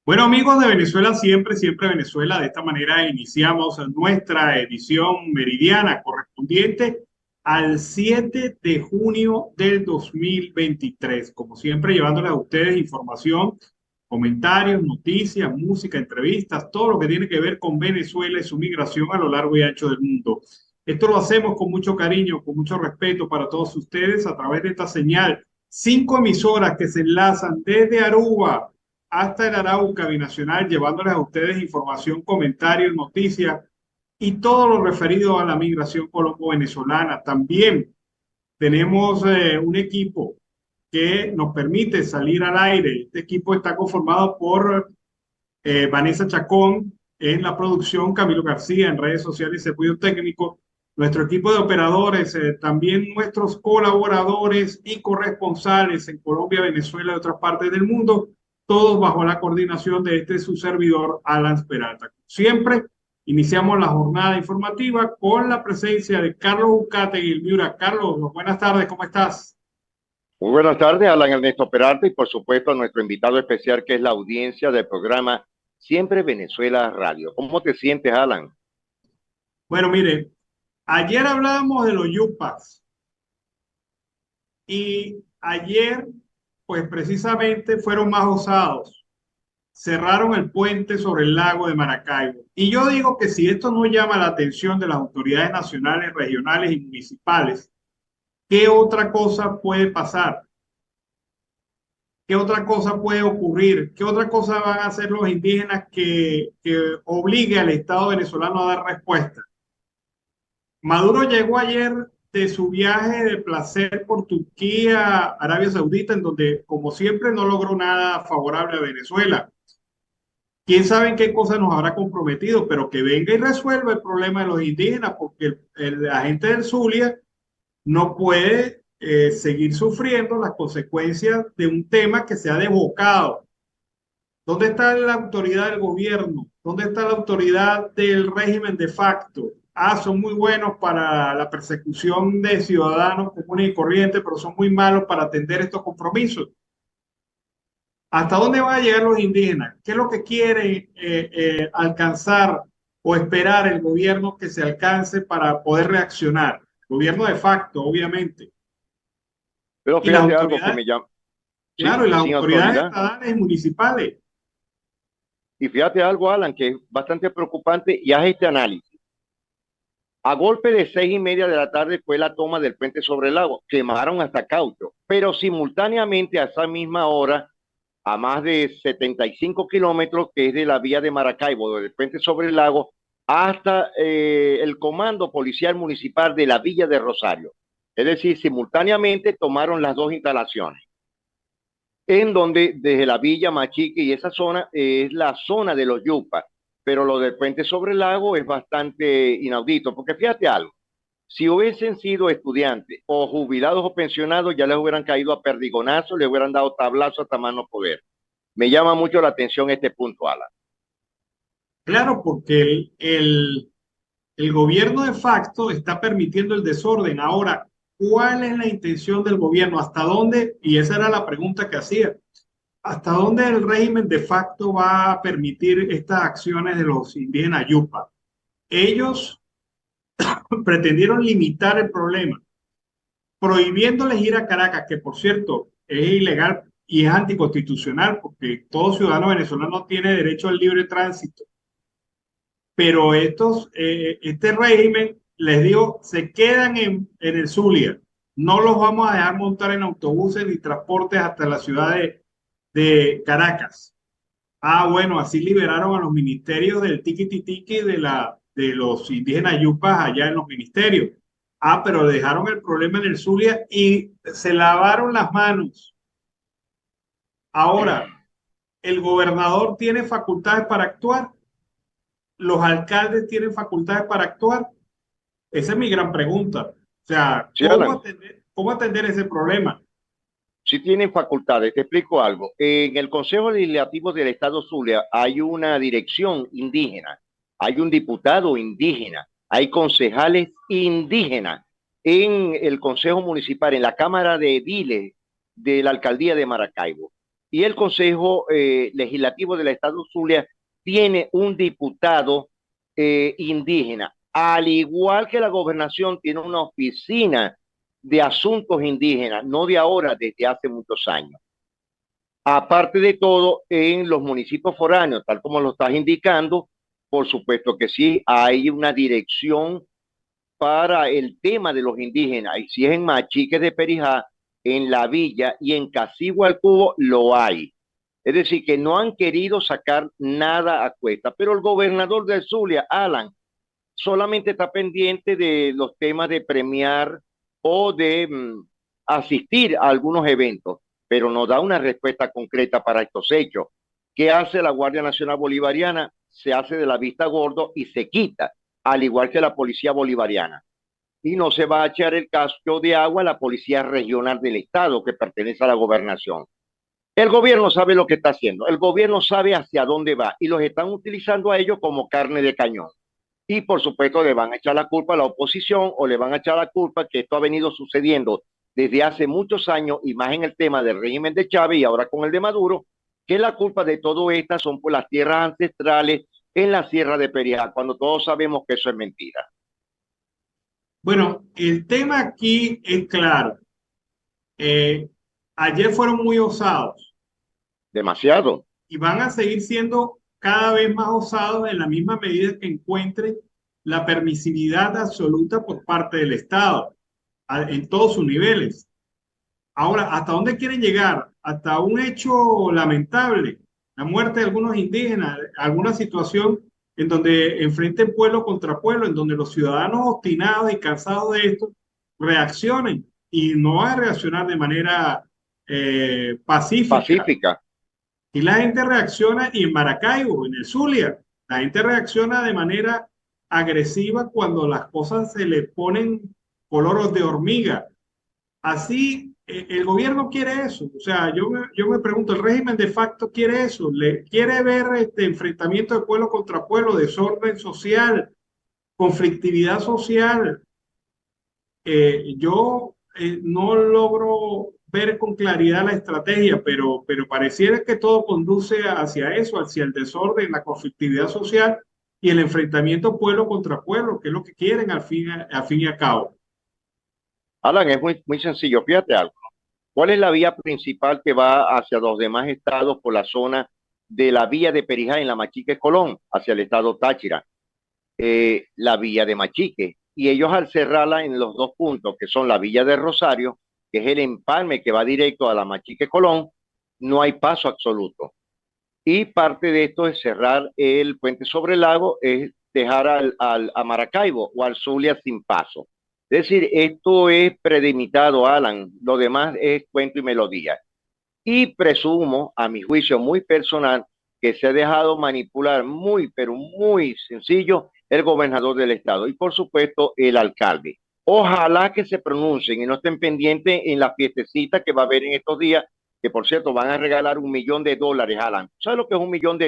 Bueno, amigos de Venezuela, siempre, siempre Venezuela. De esta manera iniciamos nuestra edición meridiana correspondiente al 7 de junio del 2023. Como siempre, llevándoles a ustedes información, comentarios, noticias, música, entrevistas, todo lo que tiene que ver con Venezuela y su migración a lo largo y ancho del mundo. Esto lo hacemos con mucho cariño, con mucho respeto para todos ustedes a través de esta señal. 5 emisoras que se enlazan desde Aruba hasta el Arauca Binacional, llevándoles a ustedes información, comentarios, noticias y todo lo referido a la migración colombo-venezolana. También tenemos un equipo que nos permite salir al aire. Este equipo está conformado por Vanessa Chacón en la producción, Camilo García en redes sociales y apoyo técnico, nuestro equipo de operadores, también nuestros colaboradores y corresponsales en Colombia, Venezuela y otras partes del mundo, todos bajo la coordinación de este su servidor, Alan Peralta. Siempre iniciamos la jornada informativa con la presencia de Carlos Ucate y el Miura. Carlos, buenas tardes, ¿cómo estás? Muy buenas tardes, Alan Ernesto Peralta, y por supuesto a nuestro invitado especial, que es la audiencia del programa Siempre Venezuela Radio. ¿Cómo te sientes, Alan? Bueno, mire, ayer hablábamos de los yupas. Y ayer, pues precisamente fueron más osados. Cerraron el puente sobre el lago de Maracaibo. Y yo digo que si esto no llama la atención de las autoridades nacionales, regionales y municipales, ¿qué otra cosa puede pasar? ¿Qué otra cosa puede ocurrir? ¿Qué otra cosa van a hacer los indígenas que obligue al Estado venezolano a dar respuesta? Maduro llegó ayer de su viaje de placer por Turquía, Arabia Saudita, en donde, como siempre, no logró nada favorable a Venezuela. Quién sabe en qué cosa nos habrá comprometido, pero que venga y resuelva el problema de los indígenas, porque la gente del Zulia no puede seguir sufriendo las consecuencias de un tema que se ha desbocado. ¿Dónde está la autoridad del gobierno? ¿Dónde está la autoridad del régimen de facto? Son muy buenos para la persecución de ciudadanos comunes y corrientes, pero son muy malos para atender estos compromisos. ¿Hasta dónde van a llegar los indígenas? ¿Qué es lo que quiere alcanzar o esperar el gobierno que se alcance para poder reaccionar? El gobierno de facto, obviamente. Pero Y las fíjate algo que autoridades, me llama, claro, sí, y las sin autoridades autoridad. estatales y municipales. Y fíjate algo, Alan, que es bastante preocupante, y haz este análisis. A golpe de 6:30 de la tarde fue la toma del puente sobre el lago. Quemaron hasta caucho, pero simultáneamente a esa misma hora, a más de 75 kilómetros, que es de la vía de Maracaibo, del puente sobre el lago, hasta el comando policial municipal de la villa de Rosario. Es decir, simultáneamente tomaron las dos instalaciones, en donde desde la villa Machique y esa zona es la zona de los Yupas, pero lo del puente sobre el lago es bastante inaudito, porque fíjate algo, si hubiesen sido estudiantes o jubilados o pensionados, ya les hubieran caído a perdigonazos, les hubieran dado tablazo hasta más no poder. Me llama mucho la atención este punto, Alan. Claro, porque el gobierno de facto está permitiendo el desorden. Ahora, ¿cuál es la intención del gobierno? ¿Hasta dónde? Y esa era la pregunta que hacía. ¿Hasta dónde el régimen de facto va a permitir estas acciones de los indígenas Yupa? Ellos pretendieron limitar el problema, prohibiéndoles ir a Caracas, que por cierto es ilegal y es anticonstitucional, porque todo ciudadano venezolano tiene derecho al libre tránsito. Pero este régimen les digo, se quedan en el Zulia. No los vamos a dejar montar en autobuses ni transportes hasta la ciudad de Caracas. Bueno, así liberaron a los ministerios del tiquititiqui de los indígenas yupas allá en los ministerios. Pero dejaron el problema en el Zulia y se lavaron las manos. Ahora, ¿el gobernador tiene facultades para actuar? ¿Los alcaldes tienen facultades para actuar? Esa es mi gran pregunta. O sea, Sí, Alan, cómo atender ese problema? sí tienen facultades. Te explico algo. En el Consejo Legislativo del Estado Zulia hay una dirección indígena, hay un diputado indígena, hay concejales indígenas en el Consejo Municipal, en la Cámara de Ediles de la Alcaldía de Maracaibo. y el Consejo Legislativo del Estado Zulia tiene un diputado indígena, al igual que la gobernación tiene una oficina de asuntos indígenas, no de ahora, desde hace muchos años. Aparte de todo, en los municipios foráneos, tal como lo estás indicando, por supuesto que sí, hay una dirección para el tema de los indígenas. Y si es en Machique de Perijá, en La Villa y en Casigua al Cubo, lo hay. Es decir, que no han querido sacar nada a cuesta, pero el gobernador de Zulia, Alan, solamente está pendiente de los temas de premiar o de asistir a algunos eventos, pero no da una respuesta concreta para estos hechos. ¿Qué hace la Guardia Nacional Bolivariana? Se hace de la vista gordo y se quita, al igual que la Policía Bolivariana. Y no se va a echar el casco de agua a la Policía Regional del Estado, que pertenece a la gobernación. El gobierno sabe lo que está haciendo, el gobierno sabe hacia dónde va y los están utilizando a ellos como carne de cañón. Y por supuesto le van a echar la culpa a la oposición o le van a echar la culpa que esto ha venido sucediendo desde hace muchos años y más en el tema del régimen de Chávez y ahora con el de Maduro, que la culpa de todo esto son por las tierras ancestrales en la Sierra de Perijá, cuando todos sabemos que eso es mentira. Bueno, el tema aquí es claro. Eh, Ayer fueron muy osados Demasiado. y van a seguir siendo cada vez más osados en la misma medida que encuentren la permisividad absoluta por parte del Estado en todos sus niveles. Ahora, ¿hasta dónde quieren llegar? Hasta un hecho lamentable, la muerte de algunos indígenas, alguna situación en donde enfrenten pueblo contra pueblo, en donde los ciudadanos obstinados y cansados de esto reaccionen y no van a reaccionar de manera pacífica. Pacífica. Y la gente reacciona, y en Maracaibo, en el Zulia, la gente reacciona de manera agresiva cuando las cosas se le ponen color de hormiga. Así, el gobierno quiere eso. O sea, yo me pregunto, ¿el régimen de facto quiere eso? ¿Le quiere ver este enfrentamiento de pueblo contra pueblo, desorden social, conflictividad social? Yo no logro ver con claridad la estrategia, pero pareciera que todo conduce hacia eso, hacia el desorden, la conflictividad social y el enfrentamiento pueblo contra pueblo, que es lo que quieren al fin y al cabo. Alan, es muy sencillo. Fíjate algo. ¿Cuál es la vía principal que va hacia los demás estados por la zona de la vía de Perijá en la Machique Colón, hacia el estado Táchira? La villa de Machique. Y ellos al cerrarla en los dos puntos, que son la villa de Rosario, que es el empalme que va directo a la Machique Colón, no hay paso absoluto. Y parte de esto es cerrar el puente sobre el lago, es dejar a Maracaibo o al Zulia sin paso. Es decir, esto es predimitado, Alan. Lo demás es cuento y melodía. Y presumo, a mi juicio muy personal, que se ha dejado manipular muy, pero muy sencillo el gobernador del estado y por supuesto el alcalde. Ojalá que se pronuncien y no estén pendientes en la fiestecita que va a haber en estos días, que por cierto van a regalar $1 millón, Alan. ¿Sabes lo que es $1 millón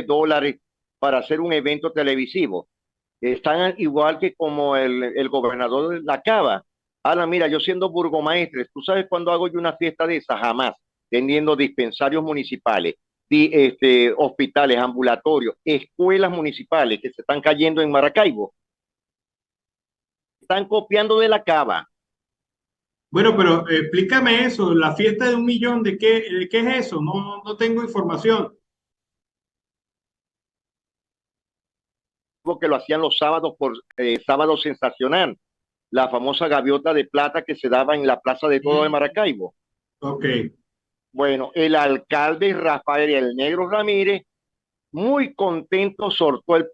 para hacer un evento televisivo? Están igual que como el gobernador de la Cava. Alan, mira, yo siendo burgomaestre, ¿tú sabes cuándo hago yo una fiesta de esa? Jamás teniendo dispensarios municipales, hospitales, ambulatorios, escuelas municipales que se están cayendo en Maracaibo. Están copiando de la Cava. Bueno, pero explícame eso, la fiesta de 1 millón, de qué es eso? No, no tengo información. Que lo hacían los sábados por sábado sensacional, la famosa gaviota de plata que se daba en la Plaza de Todo de Mm, Maracaibo. ok. Bueno, el alcalde Rafael el Negro Ramírez, muy contento, sortó el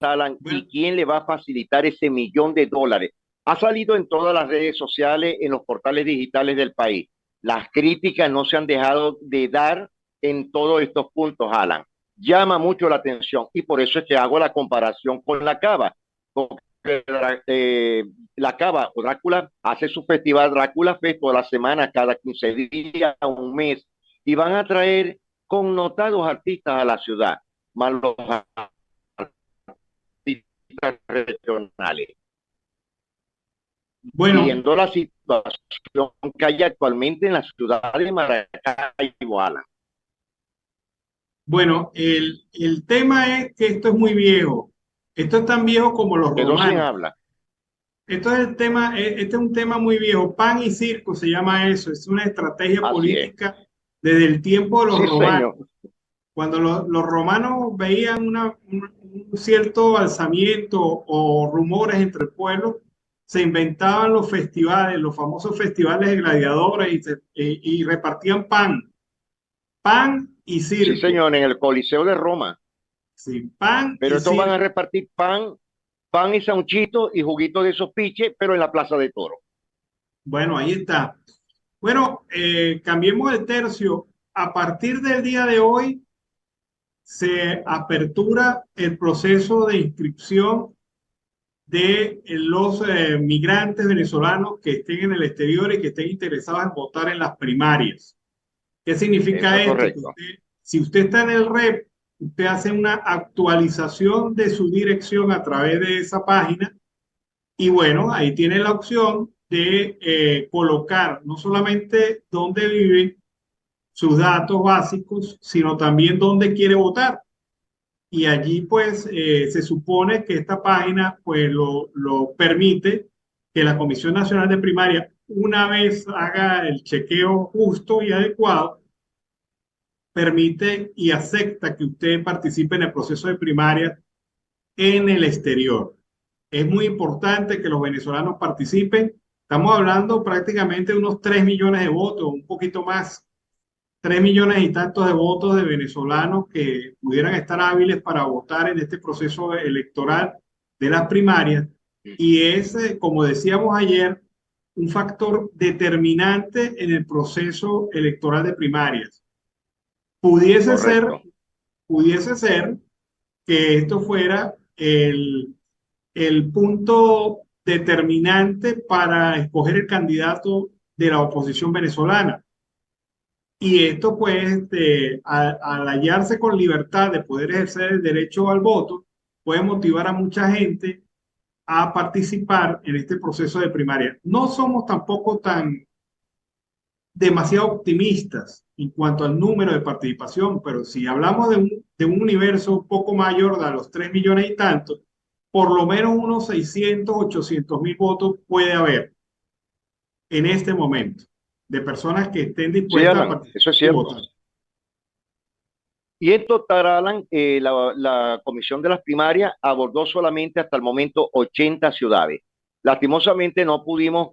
Alan, Bueno, y quién le va a facilitar ese $1 millón. Ha salido en todas las redes sociales, en los portales digitales del país. Las críticas no se han dejado de dar en todos estos puntos, Alan. Llama mucho la atención y por eso es que hago la comparación con la Cava. Porque, la Cava o Drácula hace su festival Drácula Fest toda la semana, cada 15 días, un mes, y van a traer connotados artistas a la ciudad, más los regionales. Bueno, viendo la situación que hay actualmente en la ciudad de Maracaibo, Alan. bueno, el tema es que esto es muy viejo. Esto es tan viejo como los ¿De dónde romanos. habla? Esto es el tema, este es un tema muy viejo. Pan y circo se llama eso. Es una estrategia Así es. política desde el tiempo de los Sí, romanos. señor. Cuando los romanos veían un cierto alzamiento o rumores entre el pueblo, se inventaban los festivales, los famosos festivales de gladiadores y repartían pan y Sí, circo. señor, en el Coliseo de Roma. Sí, pan Pero y estos van a circo. repartir pan y sanchito y juguito de esos piches, pero en la Plaza de Toro. Bueno, ahí está. Bueno, cambiemos el tercio. A partir del día de hoy se apertura el proceso de inscripción de los migrantes venezolanos que estén en el exterior y que estén interesados en votar en las primarias. ¿Qué Eso significa es esto? Que correcto. usted, si usted está en el REP, usted hace una actualización de su dirección a través de esa página y bueno, ahí tiene la opción de colocar no solamente dónde vive, sus datos básicos, sino también dónde quiere votar. Y allí pues se supone que esta página pues lo permite que la Comisión Nacional de Primaria, una vez haga el chequeo justo y adecuado, permite y acepta que usted participe en el proceso de primaria en el exterior. Es muy importante que los venezolanos participen. Estamos hablando prácticamente de unos 3 millones de votos, un poquito más, 3 millones y tantos de votos de venezolanos que pudieran estar hábiles para votar en este proceso electoral de las primarias. Y es, como decíamos ayer, un factor determinante en el proceso electoral de primarias. Pudiese ser, Correcto. pudiese ser que esto fuera el punto determinante para escoger el candidato de la oposición venezolana. Y esto, pues, al hallarse con libertad de poder ejercer el derecho al voto, puede motivar a mucha gente a participar en este proceso de primaria. No somos tampoco tan demasiado optimistas en cuanto al número de participación, pero si hablamos de un universo un poco mayor de los 3 millones y tantos, por lo menos unos 600, 800 mil votos puede haber en este momento de personas que estén Sí, dispuestas a Alan, participar eso es y cierto. votar. Y en total, Alan, la Comisión de las Primarias abordó solamente hasta el momento 80 ciudades. Lastimosamente no pudimos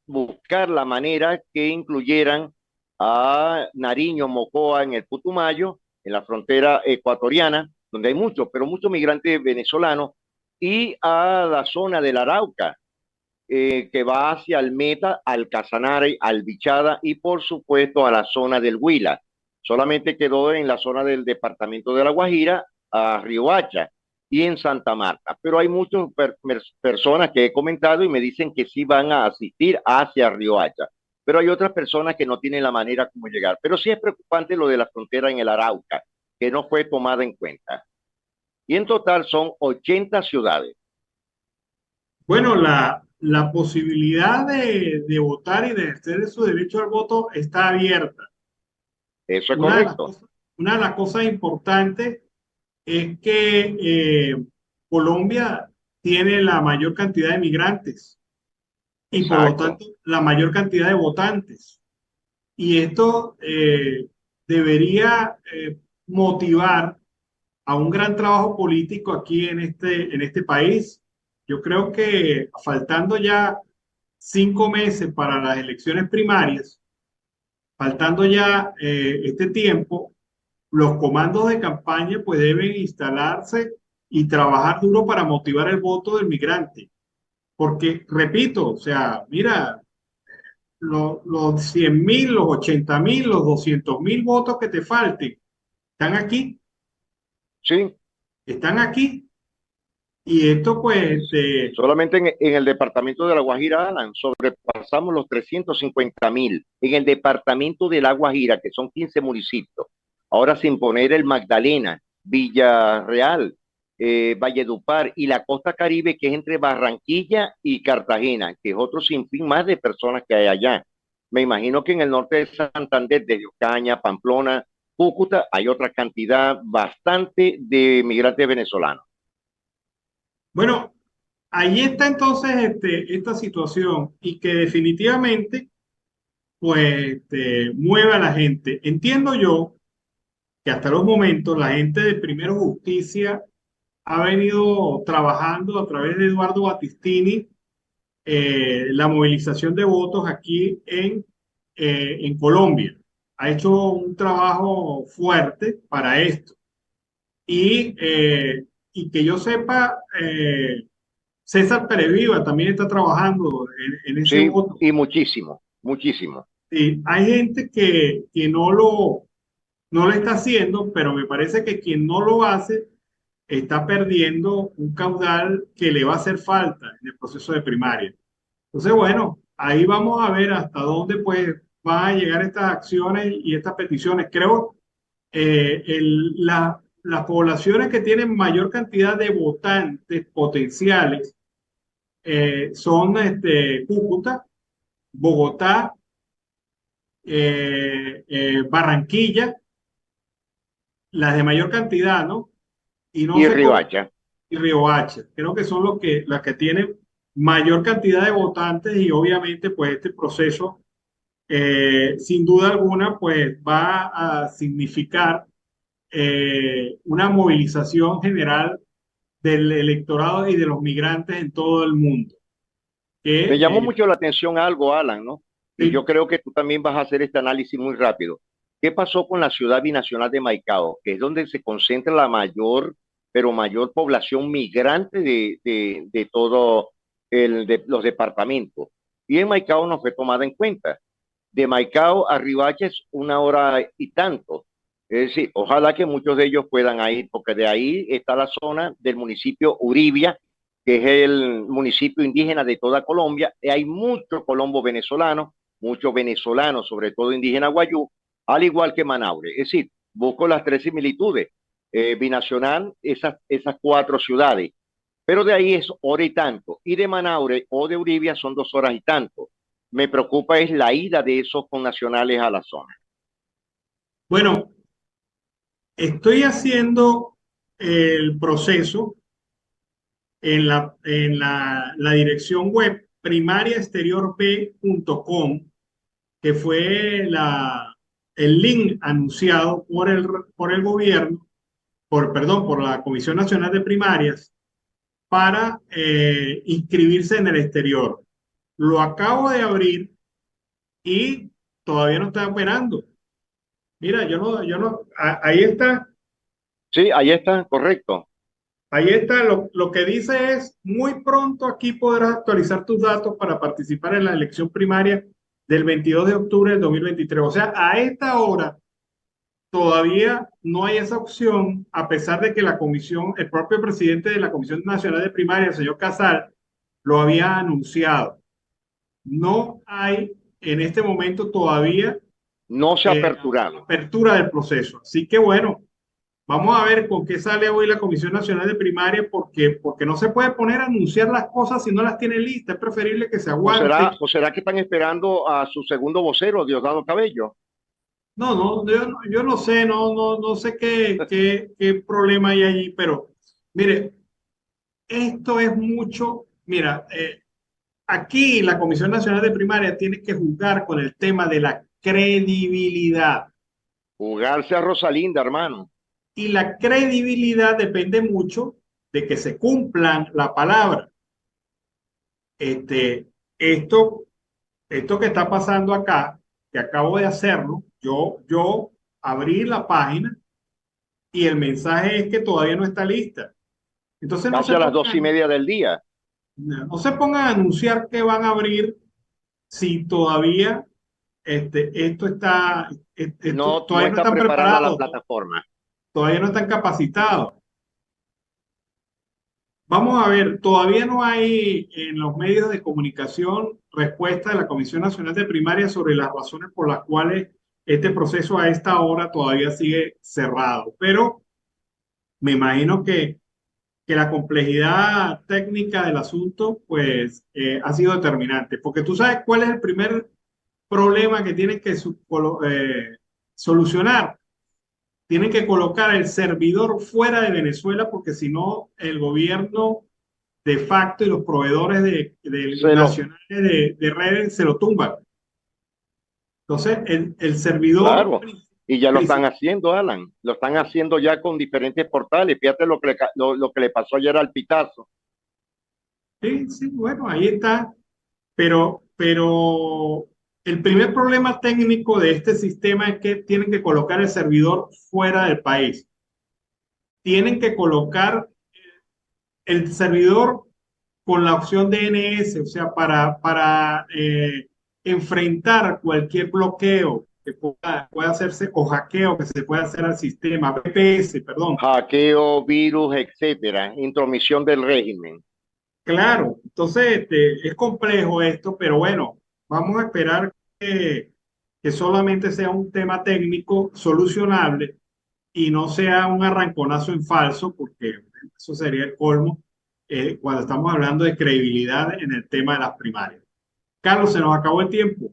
buscar la manera que incluyeran a Nariño, Mocoa en el Putumayo, en la frontera ecuatoriana, donde hay muchos, pero muchos migrantes venezolanos, y a la zona del Arauca, que va hacia el Meta, al Casanare, al Bichada y por supuesto a la zona del Huila. Solamente quedó en la zona del departamento de La Guajira, a Riohacha y en Santa Marta. Pero hay muchas personas que he comentado y me dicen que sí van a asistir hacia Riohacha. Pero hay otras personas que no tienen la manera como llegar. Pero sí es preocupante lo de la frontera en el Arauca, que no fue tomada en cuenta. Y en total son 80 ciudades. Bueno, la posibilidad de votar y de ejercer su derecho al voto está abierta. Eso es Una de las correcto. cosas, una de las cosas importantes es que Colombia tiene la mayor cantidad de migrantes y por lo Exacto. tanto la mayor cantidad de votantes. Y esto debería motivar a un gran trabajo político aquí en este país. Yo creo que faltando ya 5 meses para las elecciones primarias, faltando ya este tiempo, los comandos de campaña pues deben instalarse y trabajar duro para motivar el voto del migrante. Porque, repito, o sea, mira, los 100.000, los 80.000, los 200.000 votos que te falten, están aquí, Sí, están aquí. Y esto pues, solamente en el departamento de La Guajira, Alan, sobrepasamos los 350.000. En el departamento de La Guajira, que son 15 municipios, ahora sin poner el Magdalena, Villarreal. Valledupar y la costa Caribe, que es entre Barranquilla y Cartagena, que es otro sinfín más de personas que hay allá. Me imagino que en el norte de Santander, de Ocaña, Pamplona, Cúcuta, hay otra cantidad bastante de migrantes venezolanos. Bueno, ahí está entonces esta situación y que definitivamente pues mueve a la gente. Entiendo yo que hasta los momentos la gente de Primero Justicia ha venido trabajando a través de Eduardo Battistini la movilización de votos aquí en Colombia. Ha hecho un trabajo fuerte para esto. Y que yo sepa, César Pereviva también está trabajando en ese Sí, voto. y muchísimo, muchísimo. Sí, hay gente que no lo está haciendo, pero me parece que quien no lo hace está perdiendo un caudal que le va a hacer falta en el proceso de primaria. Entonces, bueno, ahí vamos a ver hasta dónde pues van a llegar estas acciones y estas peticiones. Creo las poblaciones que tienen mayor cantidad de votantes potenciales son Cúcuta, Bogotá, Barranquilla, las de mayor cantidad, ¿no? Y no Y sé cómo, Riohacha. y Riohacha. Creo que son las que tienen mayor cantidad de votantes y obviamente pues este proceso sin duda alguna pues va a significar una movilización general del electorado y de los migrantes en todo el mundo. Que, Me llamó mucho la atención algo, Alan, ¿no? Y yo sí, creo que tú también vas a hacer este análisis muy rápido. ¿Qué pasó con la ciudad binacional de Maicao, que es donde se concentra la mayor, pero mayor población migrante de todo de los departamentos? Y en Maicao no fue tomada en cuenta. De Maicao a Riohacha es 1 hora y tanto. Es decir, ojalá que muchos de ellos puedan ir, porque de ahí está la zona del municipio Uribia, que es el municipio indígena de toda Colombia, y hay muchos colombos venezolanos, muchos venezolanos, sobre todo indígenas guayú, al igual que Manaure. Es decir, busco las 3 similitudes. Binacional, esas 4 ciudades, pero de ahí es 1 hora y tanto, y de Manaure o de Uribia son 2 horas y tanto. Me preocupa es la ida de esos connacionales a la zona. bueno, estoy haciendo el proceso la dirección web primariaexteriorb.com, que fue el link anunciado por el gobierno, perdón, por la Comisión Nacional de Primarias para inscribirse en el exterior. Lo acabo de abrir y todavía no está operando. Mira, ahí está. Sí, ahí está, correcto. Ahí está, lo que dice es, muy pronto aquí podrás actualizar tus datos para participar en la elección primaria del 22 de octubre del 2023. O sea, a esta hora todavía no hay esa opción, a pesar de que la comisión, el propio presidente de la Comisión Nacional de Primaria, el señor Casal, lo había anunciado. No hay en este momento todavía No se ha aperturado. apertura del proceso. Así que bueno. Vamos a ver con qué sale hoy la Comisión Nacional de Primaria, porque no se puede poner a anunciar las cosas si no las tiene listas. Es preferible que se aguante. O será que están esperando a su segundo vocero, Diosdado Cabello? No, no, yo no sé, no sé qué problema hay allí, pero mire, esto es mucho. Mira, aquí la Comisión Nacional de Primaria tiene que jugar con el tema de la credibilidad. Jugarse a Rosalinda, hermano. Y la credibilidad depende mucho de que se cumplan la palabra. Este, esto, esto que está pasando acá, que acabo de hacerlo, yo abrí la página y el mensaje es que todavía no está lista. Entonces Casi a las 2:30 del día. no se pongan a anunciar que van a abrir si todavía No todavía no está están preparada la preparados, plataforma. todavía no están capacitados. Vamos a ver, todavía no hay en los medios de comunicación respuesta de la Comisión Nacional de Primaria sobre las razones por las cuales este proceso a esta hora todavía sigue cerrado. Pero me imagino que que la complejidad técnica del asunto, pues, ha sido determinante. Porque tú sabes cuál es el primer problema que tienen que solucionar. Tienen que colocar el servidor fuera de Venezuela porque si no, el gobierno de facto y los proveedores Se lo, nacionales de redes se lo tumban. Entonces, el servidor claro, y ya lo están principal. haciendo, Alan. Lo están haciendo ya con diferentes portales. Fíjate lo que le pasó ayer al Pitazo. Sí, sí, bueno, ahí está. Pero el primer problema técnico de este sistema es que tienen que colocar el servidor fuera del país. Tienen que colocar el servidor con la opción DNS, o sea, para enfrentar cualquier bloqueo que pueda hacerse o hackeo que se pueda hacer al sistema, VPS, perdón. Hackeo, virus, etcétera, intromisión del régimen. Claro, entonces es complejo esto, pero bueno, vamos a esperar que solamente sea un tema técnico solucionable y no sea un arranconazo en falso, porque eso sería el colmo cuando estamos hablando de credibilidad en el tema de las primarias. Carlos, se nos acabó el tiempo.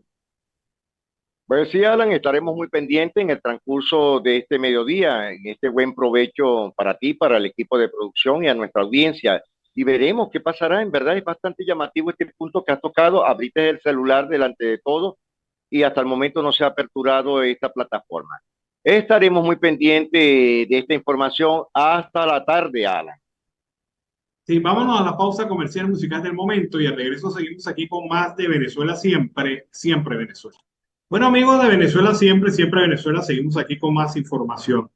Pues sí, Alan, estaremos muy pendientes en el transcurso de este mediodía, en este buen provecho para ti, para el equipo de producción y a nuestra audiencia. Y veremos qué pasará. En verdad es bastante llamativo este punto que has tocado. Abriste el celular delante de todo y hasta el momento no se ha aperturado esta plataforma. Estaremos muy pendientes de esta información hasta la tarde, Alan. Sí, vámonos a la pausa comercial musical del momento y al regreso seguimos aquí con más de Venezuela siempre, siempre Venezuela. Bueno, amigos de Venezuela siempre, siempre Venezuela, seguimos aquí con más información.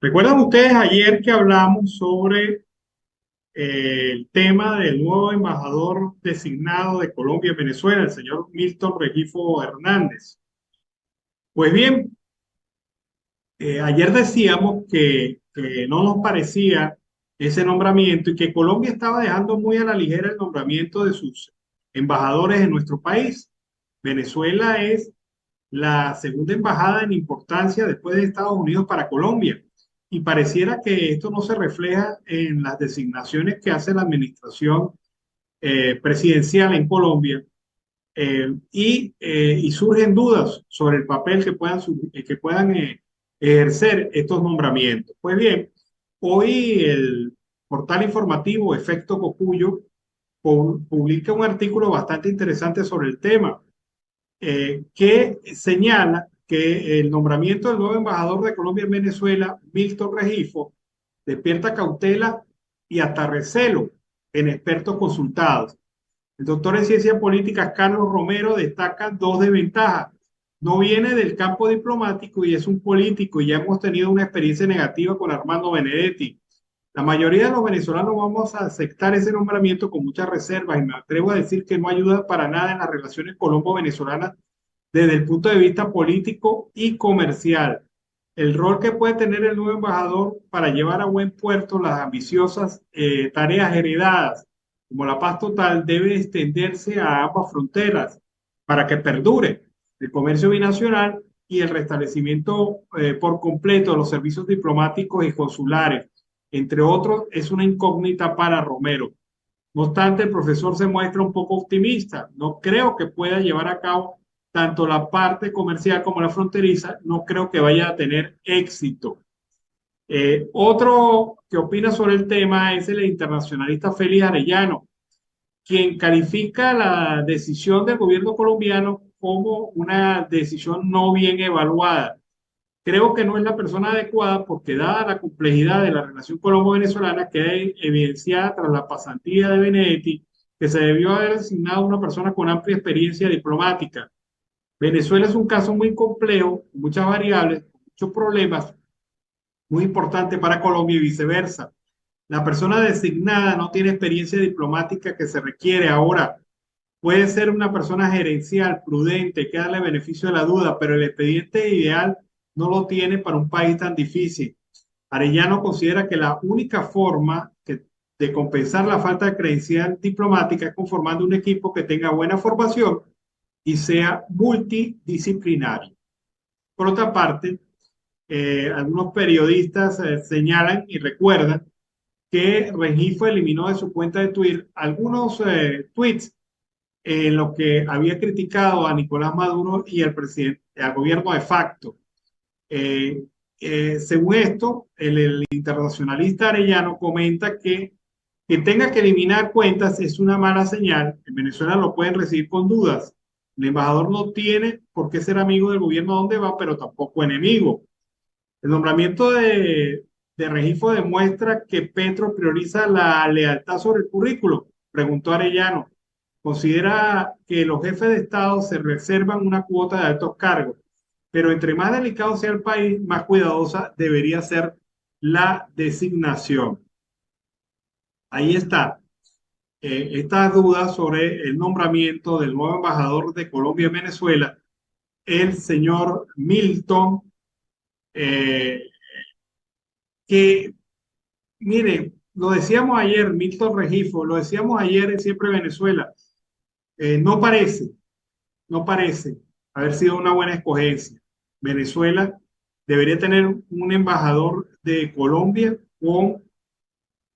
¿Recuerdan ustedes ayer que hablamos sobre el tema del nuevo embajador designado de Colombia en Venezuela, el señor Milton Regifo Hernández? Pues bien, ayer decíamos que no nos parecía ese nombramiento y que Colombia estaba dejando muy a la ligera el nombramiento de sus embajadores en nuestro país. Venezuela es la segunda embajada en importancia después de Estados Unidos para Colombia. Y pareciera que esto no se refleja en las designaciones que hace la administración presidencial en Colombia. Y surgen dudas sobre el papel que puedan ejercer estos nombramientos. Pues bien, hoy el portal informativo Efecto Cocuyo publica un artículo bastante interesante sobre el tema que señala que el nombramiento del nuevo embajador de Colombia en Venezuela, Milton Regifo, despierta cautela y hasta recelo en expertos consultados. El doctor en ciencias políticas Carlos Romero destaca dos desventajas. No viene del campo diplomático y es un político y ya hemos tenido una experiencia negativa con Armando Benedetti. La mayoría de los venezolanos vamos a aceptar ese nombramiento con muchas reservas y me atrevo a decir que no ayuda para nada en las relaciones colombo-venezolanas desde el punto de vista político y comercial. El rol que puede tener el nuevo embajador para llevar a buen puerto las ambiciosas tareas heredadas, como la paz total, debe extenderse a ambas fronteras para que perdure el comercio binacional y el restablecimiento por completo de los servicios diplomáticos y consulares, entre otros, es una incógnita para Romero. No obstante, el profesor se muestra un poco optimista. No creo que pueda llevar a cabo tanto la parte comercial como la fronteriza. No creo que vaya a tener éxito. Otro que opina sobre el tema es el internacionalista Félix Arellano, quien califica la decisión del gobierno colombiano como una decisión no bien evaluada. Creo que no es la persona adecuada porque dada la complejidad de la relación colombo-venezolana queda evidenciada tras la pasantía de Benedetti, que se debió haber designado a una persona con amplia experiencia diplomática. Venezuela es un caso muy complejo, con muchas variables, con muchos problemas, muy importante para Colombia y viceversa. La persona designada no tiene experiencia diplomática que se requiere ahora. Puede ser una persona gerencial, prudente, que darle beneficio de la duda, pero el expediente ideal no lo tiene para un país tan difícil. Arellano considera que la única forma de compensar la falta de credencial diplomática es conformando un equipo que tenga buena formación y sea multidisciplinario. Por otra parte, algunos periodistas señalan y recuerdan que Rengifo eliminó de su cuenta de Twitter algunos tweets en los que había criticado a Nicolás Maduro y al presidente, al gobierno de facto. Eh, Según esto, el internacionalista Arellano comenta que tenga que eliminar cuentas es una mala señal. En Venezuela lo pueden recibir con dudas. El embajador no tiene por qué ser amigo del gobierno donde va, pero tampoco enemigo. El nombramiento de Rengifo demuestra que Petro prioriza la lealtad sobre el currículo, preguntó Arellano. Considera que los jefes de Estado se reservan una cuota de altos cargos, pero entre más delicado sea el país, más cuidadosa debería ser la designación. Ahí está. Estas dudas sobre el nombramiento del nuevo embajador de Colombia en Venezuela, el señor Milton, eh, que, mire, lo decíamos ayer, Milton Regifo, lo decíamos ayer en Siempre Venezuela, no parece, no parece haber sido una buena escogencia. Venezuela debería tener un embajador de Colombia con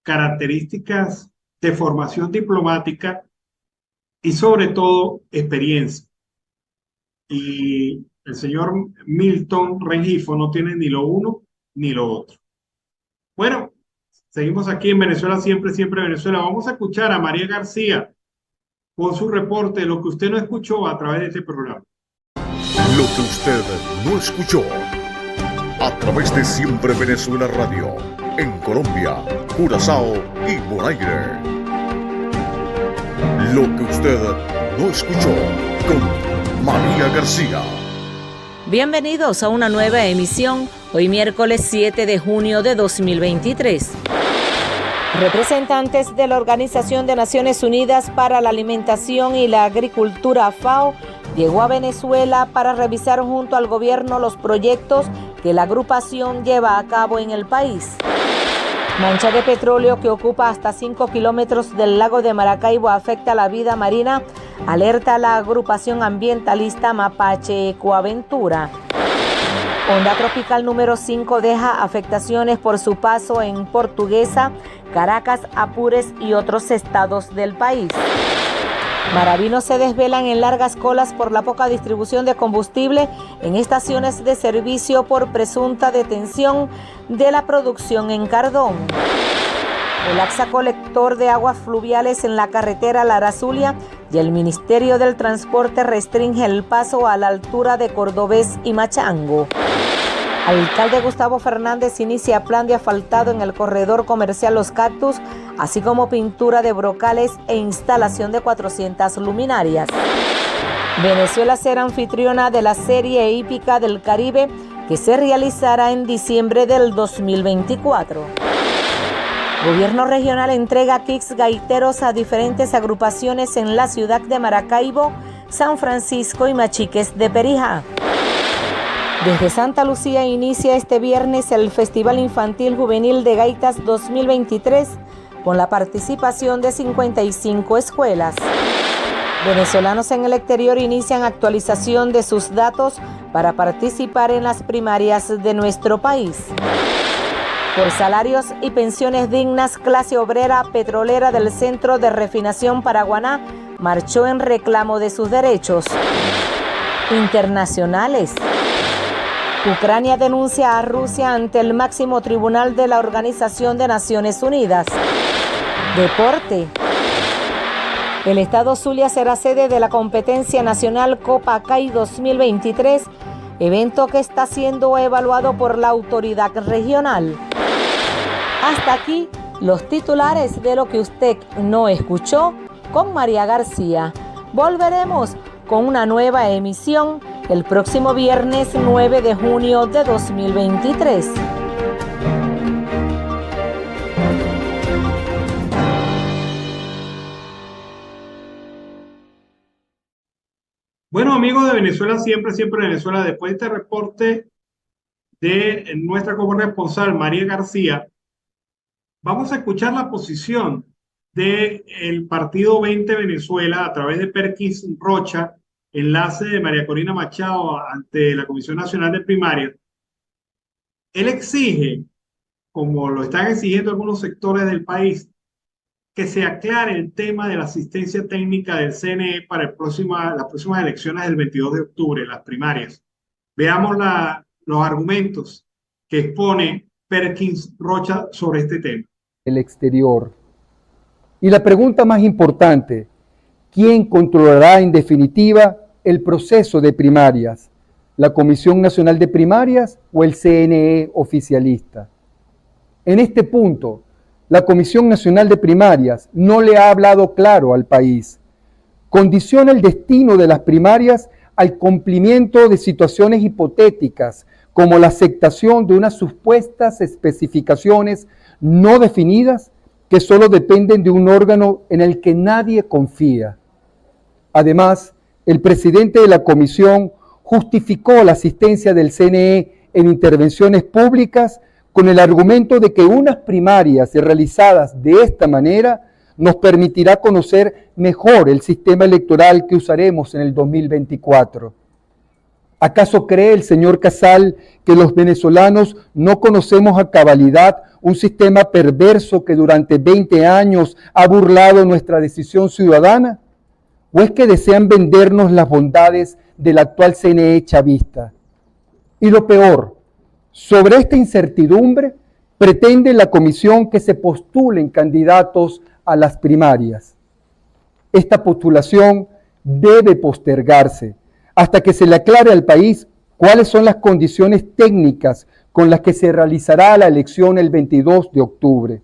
características de formación diplomática y sobre todo experiencia. Y el señor Milton Rengifo no tiene ni lo uno ni lo otro. Bueno, seguimos aquí en Venezuela, siempre, siempre Venezuela. Vamos a escuchar a María García con su reporte, lo que usted no escuchó a través de este programa. Lo que usted no escuchó a través de Siempre Venezuela Radio, en Colombia, Curazao y Bonaire. Lo que usted no escuchó con María García. Bienvenidos a una nueva emisión, hoy miércoles 7 de junio de 2023. Representantes de la Organización de Naciones Unidas para la Alimentación y la Agricultura, FAO, llegó a Venezuela para revisar junto al gobierno los proyectos que la agrupación lleva a cabo en el país. Mancha de petróleo que ocupa hasta 5 kilómetros del lago de Maracaibo afecta la vida marina, alerta a la agrupación ambientalista Mapache Ecoaventura. Onda tropical número 5 deja afectaciones por su paso en Portuguesa, Caracas, Apures y otros estados del país. Maravinos se desvelan en largas colas por la poca distribución de combustible en estaciones de servicio por presunta detención de la producción en Cardón. Colapsa colector de aguas fluviales en la carretera Lara Zulia y el Ministerio del Transporte restringe el paso a la altura de Cordobés y Machango. Alcalde Gustavo Fernández inicia plan de asfaltado en el corredor comercial Los Cactus, así como pintura de brocales e instalación de 400 luminarias. Venezuela será anfitriona de la Serie Hípica del Caribe, que se realizará en diciembre del 2024. Gobierno regional entrega kits gaiteros a diferentes agrupaciones en la ciudad de Maracaibo, San Francisco y Machiques de Perijá. Desde Santa Lucía inicia este viernes el Festival Infantil Juvenil de Gaitas 2023 con la participación de 55 escuelas. Venezolanos en el exterior inician actualización de sus datos para participar en las primarias de nuestro país. Por salarios y pensiones dignas, clase obrera petrolera del Centro de Refinación Paraguaná marchó en reclamo de sus derechos. Internacionales. Ucrania denuncia a Rusia ante el máximo tribunal de la Organización de Naciones Unidas. Deporte. El estado Zulia será sede de la competencia nacional Copa CAI 2023, evento que está siendo evaluado por la autoridad regional. Hasta aquí los titulares de lo que usted no escuchó con María García. Volveremos con una nueva emisión el próximo viernes 9 de junio de 2023. Bueno, amigos de Venezuela, siempre, siempre Venezuela, después de este reporte de nuestra corresponsal María García, vamos a escuchar la posición del Partido 20 Venezuela a través de Perkins Rocha, enlace de María Corina Machado ante la Comisión Nacional de Primarias. Él exige como lo están exigiendo algunos sectores del país, que se aclare el tema de la asistencia técnica del CNE para las próximas elecciones del 22 de octubre, las primarias. Veamos los argumentos que expone Perkins Rocha sobre este tema. El exterior. Y la pregunta más importante, ¿quién controlará en definitiva el proceso de primarias? ¿La Comisión Nacional de Primarias o el CNE oficialista? En este punto, la Comisión Nacional de Primarias no le ha hablado claro al país. Condiciona el destino de las primarias al cumplimiento de situaciones hipotéticas, como la aceptación de unas supuestas especificaciones no definidas que solo dependen de un órgano en el que nadie confía. Además, el presidente de la comisión justificó la asistencia del CNE en intervenciones públicas con el argumento de que unas primarias realizadas de esta manera nos permitirá conocer mejor el sistema electoral que usaremos en el 2024. ¿Acaso cree el señor Casal que los venezolanos no conocemos a cabalidad un sistema perverso que durante 20 años ha burlado nuestra decisión ciudadana? ¿O es que desean vendernos las bondades del actual CNE chavista? Y lo peor, sobre esta incertidumbre, pretende la comisión que se postulen candidatos a las primarias. Esta postulación debe postergarse hasta que se le aclare al país cuáles son las condiciones técnicas con las que se realizará la elección el 22 de octubre.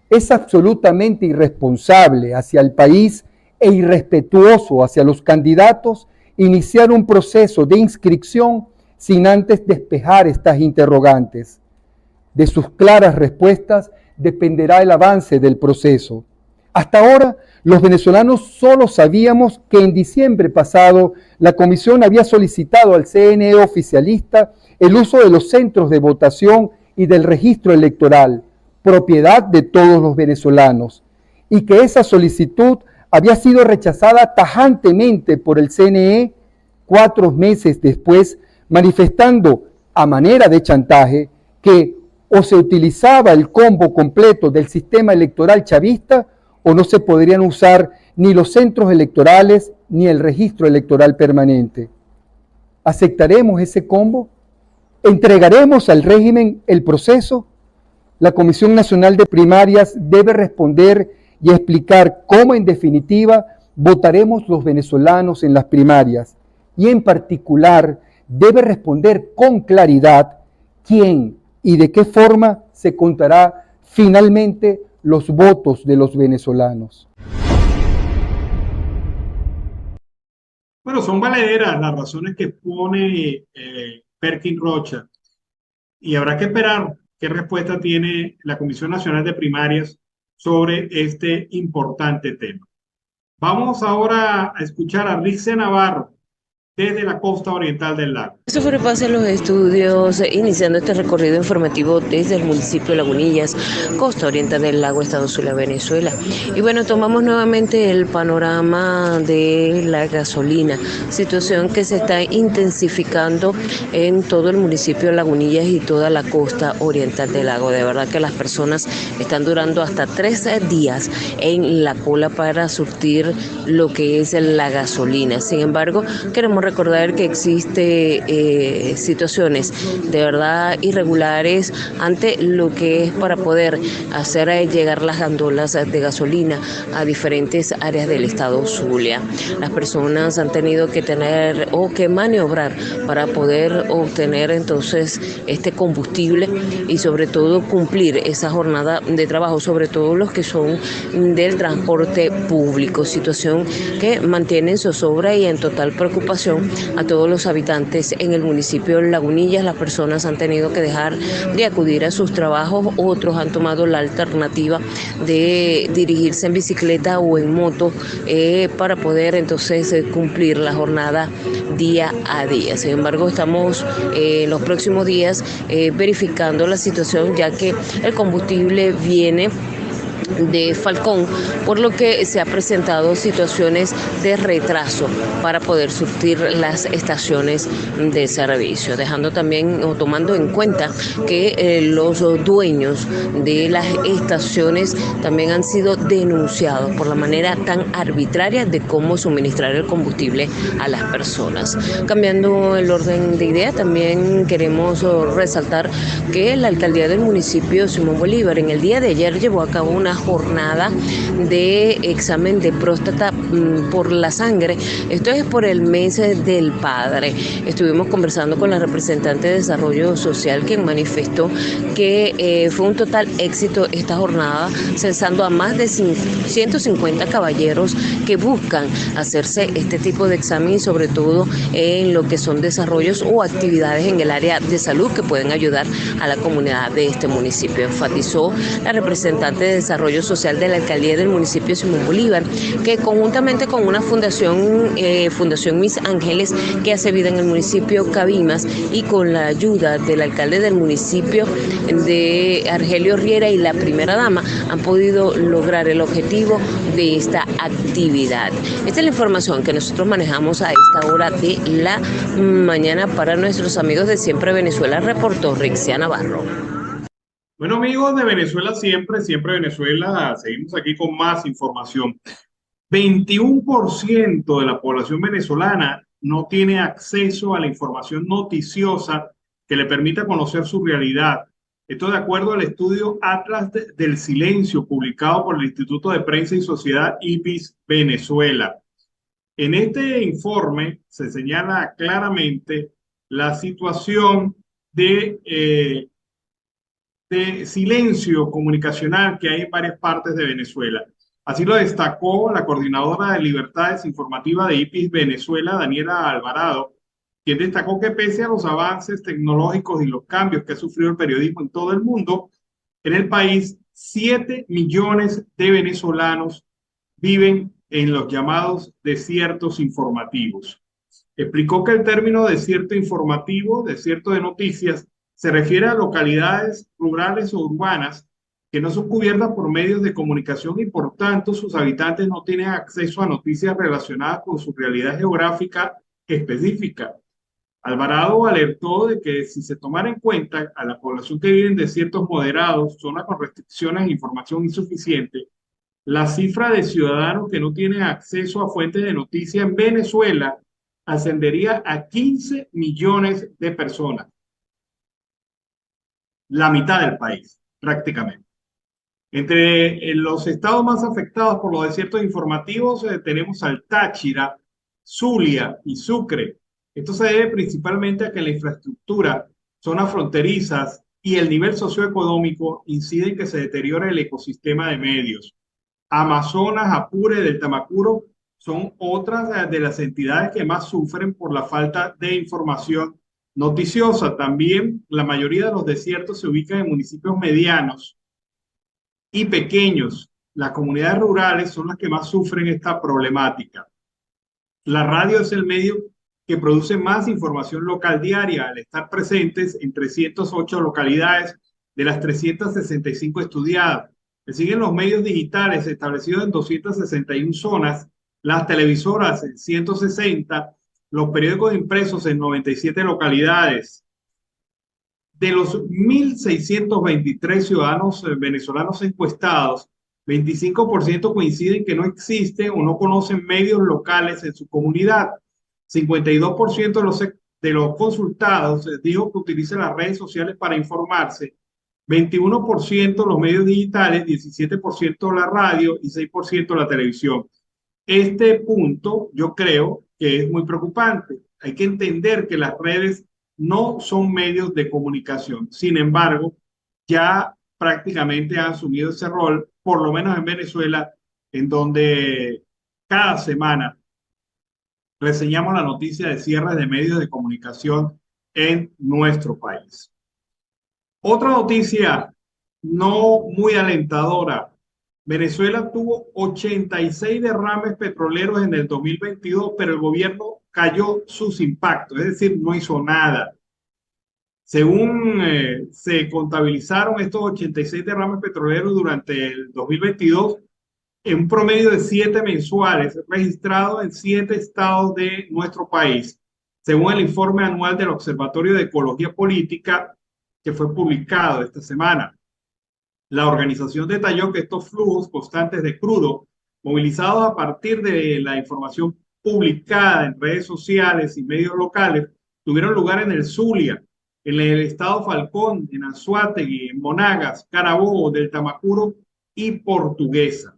Es absolutamente irresponsable hacia el país e irrespetuoso hacia los candidatos iniciar un proceso de inscripción sin antes despejar estas interrogantes. De sus claras respuestas dependerá el avance del proceso. Hasta ahora, los venezolanos solo sabíamos que en diciembre pasado la comisión había solicitado al CNE oficialista el uso de los centros de votación y del registro electoral, propiedad de todos los venezolanos, y que esa solicitud había sido rechazada tajantemente por el CNE 4 meses después, manifestando a manera de chantaje que o se utilizaba el combo completo del sistema electoral chavista o no se podrían usar ni los centros electorales ni el registro electoral permanente. ¿Aceptaremos ese combo? ¿Entregaremos al régimen el proceso? La Comisión Nacional de Primarias debe responder y explicar cómo en definitiva votaremos los venezolanos en las primarias y en particular debe responder con claridad quién y de qué forma se contará finalmente los votos de los venezolanos. Bueno, son valederas las razones que pone Perkins Rocha y habrá que esperar qué respuesta tiene la Comisión Nacional de Primarias sobre este importante tema. Vamos ahora a escuchar a Rixe Navarro desde la costa oriental del lago. Eso fue Repase los estudios, iniciando este recorrido informativo desde el municipio de Lagunillas, costa oriental del lago, Estado Zulia, Venezuela. Y bueno, tomamos nuevamente el panorama de la gasolina, situación que se está intensificando en todo el municipio de Lagunillas y toda la costa oriental del lago. De verdad que las personas están durando hasta 3 días en la cola para surtir lo que es la gasolina. Sin embargo, queremos recordar que existe situaciones de verdad irregulares ante lo que es para poder hacer llegar las gandolas de gasolina a diferentes áreas del estado Zulia. Las personas han tenido que tener o que maniobrar para poder obtener entonces este combustible y sobre todo cumplir esa jornada de trabajo, sobre todo los que son del transporte público, situación que mantiene en zozobra y en total preocupación a todos los habitantes en el municipio de Lagunillas. Las personas han tenido que dejar de acudir a sus trabajos, otros han tomado la alternativa de dirigirse en bicicleta o en moto para poder entonces cumplir la jornada día a día. Sin embargo, estamos en los próximos días verificando la situación, ya que el combustible viene de Falcón, por lo que se ha presentado situaciones de retraso para poder surtir las estaciones de servicio, dejando también o tomando en cuenta que los dueños de las estaciones también han sido denunciados por la manera tan arbitraria de cómo suministrar el combustible a las personas. Cambiando el orden de idea, también queremos resaltar que la alcaldía del municipio Simón Bolívar en el día de ayer llevó a cabo una jornada de examen de próstata por la sangre. Esto es por el mes del padre. Estuvimos conversando con la representante de Desarrollo Social, quien manifestó que fue un total éxito esta jornada, censando a más de 150 caballeros que buscan hacerse este tipo de examen y sobre todo en lo que son desarrollos o actividades en el área de salud que pueden ayudar a la comunidad de este municipio. Enfatizó la representante de Desarrollo Social de la alcaldía del municipio Simón Bolívar que conjuntamente con una fundación, Fundación Mis Ángeles, que hace vida en el municipio Cabimas, y con la ayuda del alcalde del municipio de Argelio Riera y la primera dama, han podido lograr el objetivo de esta actividad. Esta es la información que nosotros manejamos a esta hora de la mañana para nuestros amigos de Siempre Venezuela, reportó Rixia Navarro. Bueno, amigos de Venezuela Siempre, Siempre Venezuela, seguimos aquí con más información. 21% de la población venezolana no tiene acceso a la información noticiosa que le permita conocer su realidad. Esto de acuerdo al estudio Atlas del Silencio, publicado por el Instituto de Prensa y Sociedad IPIS Venezuela. En este informe se señala claramente la situación de silencio comunicacional que hay en varias partes de Venezuela. Así lo destacó la coordinadora de Libertades Informativas de IPIS Venezuela, Daniela Alvarado, quien destacó que pese a los avances tecnológicos y los cambios que ha sufrido el periodismo en todo el mundo, en el país 7 millones de venezolanos viven en los llamados desiertos informativos. Explicó que el término desierto informativo, desierto de noticias, se refiere a localidades rurales o urbanas que no son cubiertas por medios de comunicación y por tanto sus habitantes no tienen acceso a noticias relacionadas con su realidad geográfica específica. Alvarado alertó de que si se tomara en cuenta a la población que vive en desiertos moderados, zonas con restricciones e información insuficiente, la cifra de ciudadanos que no tienen acceso a fuentes de noticias en Venezuela ascendería a 15 millones de personas. La mitad del país, prácticamente. Entre los estados más afectados por los desiertos informativos tenemos al Táchira, Zulia y Sucre. Esto se debe principalmente a que la infraestructura, zonas fronterizas y el nivel socioeconómico inciden en que se deteriore el ecosistema de medios. Amazonas, Apure, del Tamacuro son otras de las entidades que más sufren por la falta de información noticiosa. También la mayoría de los desiertos se ubican en municipios medianos y pequeños. Las comunidades rurales son las que más sufren esta problemática. La radio es el medio que produce más información local diaria al estar presentes en 308 localidades de las 365 estudiadas. Le siguen los medios digitales establecidos en 261 zonas, las televisoras en 160, los periódicos impresos en 97 localidades. De los 1.623 ciudadanos venezolanos encuestados, 25% coinciden que no existen o no conocen medios locales en su comunidad. 52% de los consultados dijo que utilizan las redes sociales para informarse. 21% los medios digitales, 17% la radio y 6% la televisión. Este punto yo creo que es muy preocupante. Hay que entender que las redes no son medios de comunicación. Sin embargo, ya prácticamente han asumido ese rol, por lo menos en Venezuela, en donde cada semana reseñamos la noticia de cierres de medios de comunicación en nuestro país. Otra noticia no muy alentadora. Venezuela tuvo 86 derrames petroleros en el 2022, pero el gobierno cayó sus impactos, es decir, no hizo nada. Según se contabilizaron estos 86 derrames petroleros durante el 2022, en un promedio de 7 mensuales registrados en 7 estados de nuestro país, según el informe anual del Observatorio de Ecología Política que fue publicado esta semana. La organización detalló que estos flujos constantes de crudo, movilizados a partir de la información publicada en redes sociales y medios locales, tuvieron lugar en el Zulia, en el estado Falcón, en Anzoátegui, en Monagas, Carabobo, del Tamacuro y Portuguesa.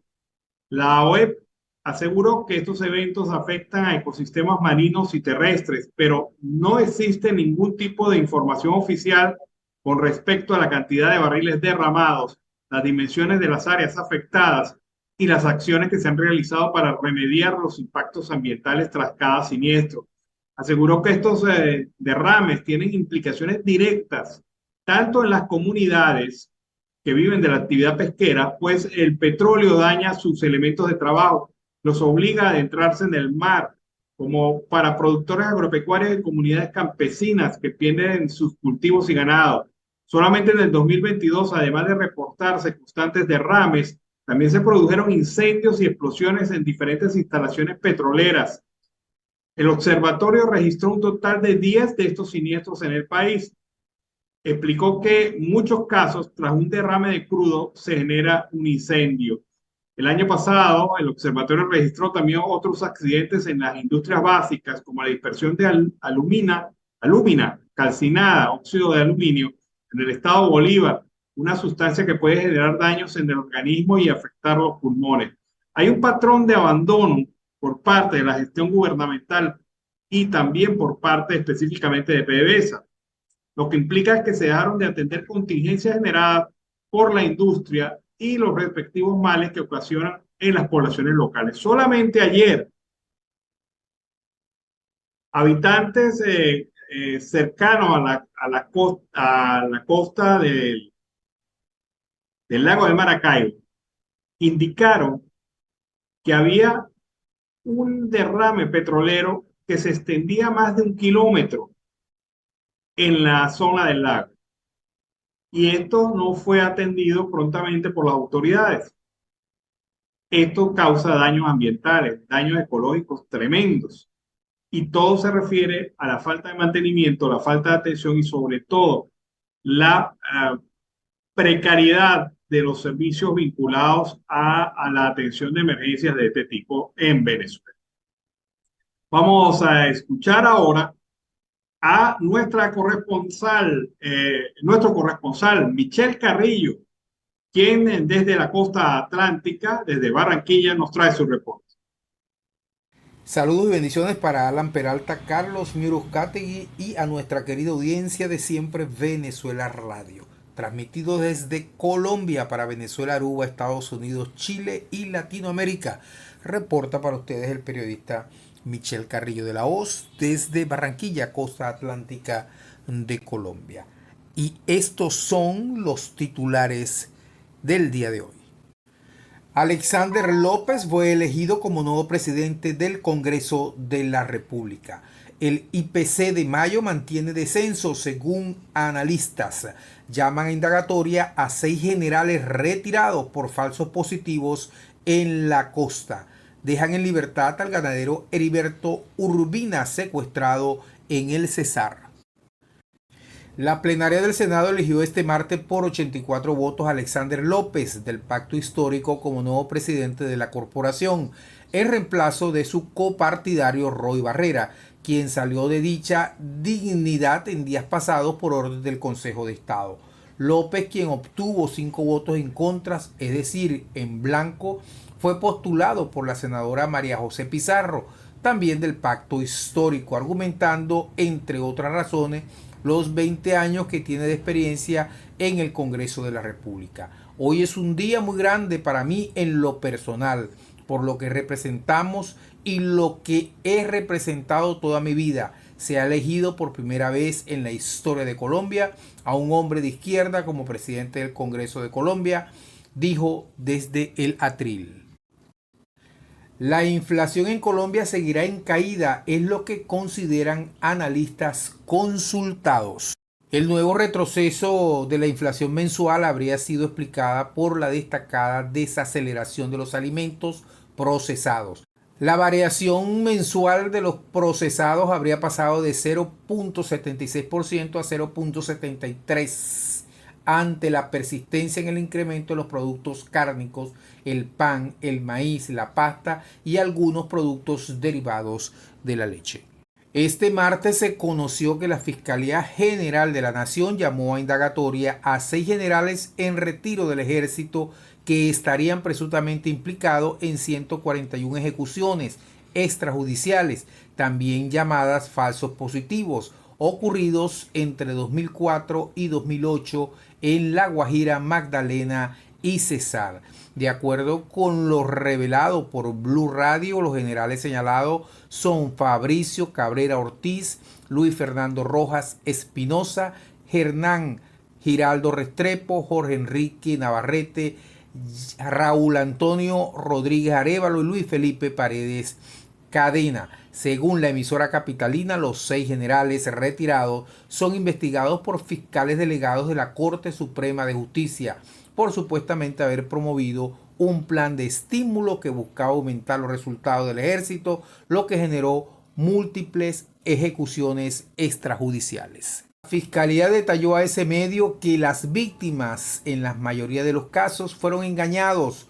La OEP aseguró que estos eventos afectan a ecosistemas marinos y terrestres, pero no existe ningún tipo de información oficial con respecto a la cantidad de barriles derramados, las dimensiones de las áreas afectadas y las acciones que se han realizado para remediar los impactos ambientales tras cada siniestro. Aseguró que estos derrames tienen implicaciones directas tanto en las comunidades que viven de la actividad pesquera, pues el petróleo daña sus elementos de trabajo, los obliga a adentrarse en el mar, como para productores agropecuarios y comunidades campesinas que pierden sus cultivos y ganado. Solamente en el 2022, además de reportarse constantes derrames, también se produjeron incendios y explosiones en diferentes instalaciones petroleras. El observatorio registró un total de 10 de estos siniestros en el país. Explicó que en muchos casos, tras un derrame de crudo, se genera un incendio. El año pasado, el observatorio registró también otros accidentes en las industrias básicas, como la dispersión de alúmina calcinada, óxido de aluminio, en el estado Bolívar, una sustancia que puede generar daños en el organismo y afectar los pulmones. Hay un patrón de abandono por parte de la gestión gubernamental y también por parte específicamente de PDVSA, lo que implica que se dejaron de atender contingencias generadas por la industria y los respectivos males que ocasionan en las poblaciones locales. Solamente ayer, habitantes cercanos a la costa del lago de Maracaibo indicaron que había un derrame petrolero que se extendía más de 1 kilómetro en la zona del lago. Y esto no fue atendido prontamente por las autoridades. Esto causa daños ambientales, daños ecológicos tremendos. Y todo se refiere a la falta de mantenimiento, la falta de atención y sobre todo la precariedad de los servicios vinculados a la atención de emergencias de este tipo en Venezuela. Vamos a escuchar ahora a nuestro corresponsal, Michelle Carrillo, quien desde la costa atlántica, desde Barranquilla, nos trae su reporte. Saludos y bendiciones para Alan Peralta, Carlos Miuruzcategui y a nuestra querida audiencia de siempre Venezuela Radio. Transmitido desde Colombia para Venezuela, Aruba, Estados Unidos, Chile y Latinoamérica. Reporta para ustedes el periodista Michelle Carrillo de La Voz desde Barranquilla, costa atlántica de Colombia. Y estos son los titulares del día de hoy. Alexander López fue elegido como nuevo presidente del Congreso de la República. El IPC de mayo mantiene descenso según analistas. Llaman a indagatoria a 6 generales retirados por falsos positivos en la costa. Dejan en libertad al ganadero Heriberto Urbina, secuestrado en el Cesar. La plenaria del Senado eligió este martes por 84 votos a Alexander López del Pacto Histórico como nuevo presidente de la corporación, en reemplazo de su copartidario Roy Barrera, quien salió de dicha dignidad en días pasados por orden del Consejo de Estado. López, quien obtuvo 5 votos en contra, es decir, en blanco, fue postulado por la senadora María José Pizarro, también del Pacto Histórico, argumentando, entre otras razones, los 20 años que tiene de experiencia en el Congreso de la República. Hoy es un día muy grande para mí en lo personal, por lo que representamos y lo que he representado toda mi vida. Se ha elegido por primera vez en la historia de Colombia a un hombre de izquierda como presidente del Congreso de Colombia, dijo desde el atril. La inflación en Colombia seguirá en caída, es lo que consideran analistas consultados. El nuevo retroceso de la inflación mensual habría sido explicada por la destacada desaceleración de los alimentos procesados. La variación mensual de los procesados habría pasado de 0.76% a 0.73% ante la persistencia en el incremento de los productos cárnicos, el pan, el maíz, la pasta y algunos productos derivados de la leche. Este martes se conoció que la Fiscalía General de la Nación llamó a indagatoria a 6 generales en retiro del ejército que estarían presuntamente implicados en 141 ejecuciones extrajudiciales, también llamadas falsos positivos, ocurridos entre 2004 y 2008 en La Guajira, Magdalena y Cesar. De acuerdo con lo revelado por Blue Radio, los generales señalados son Fabricio Cabrera Ortiz, Luis Fernando Rojas Espinosa, Hernán Giraldo Restrepo, Jorge Enrique Navarrete, Raúl Antonio Rodríguez Arévalo y Luis Felipe Paredes Cadena. Según la emisora capitalina, los 6 generales retirados son investigados por fiscales delegados de la Corte Suprema de Justicia por supuestamente haber promovido un plan de estímulo que buscaba aumentar los resultados del ejército, lo que generó múltiples ejecuciones extrajudiciales. La Fiscalía detalló a ese medio que las víctimas, en la mayoría de los casos, fueron engañados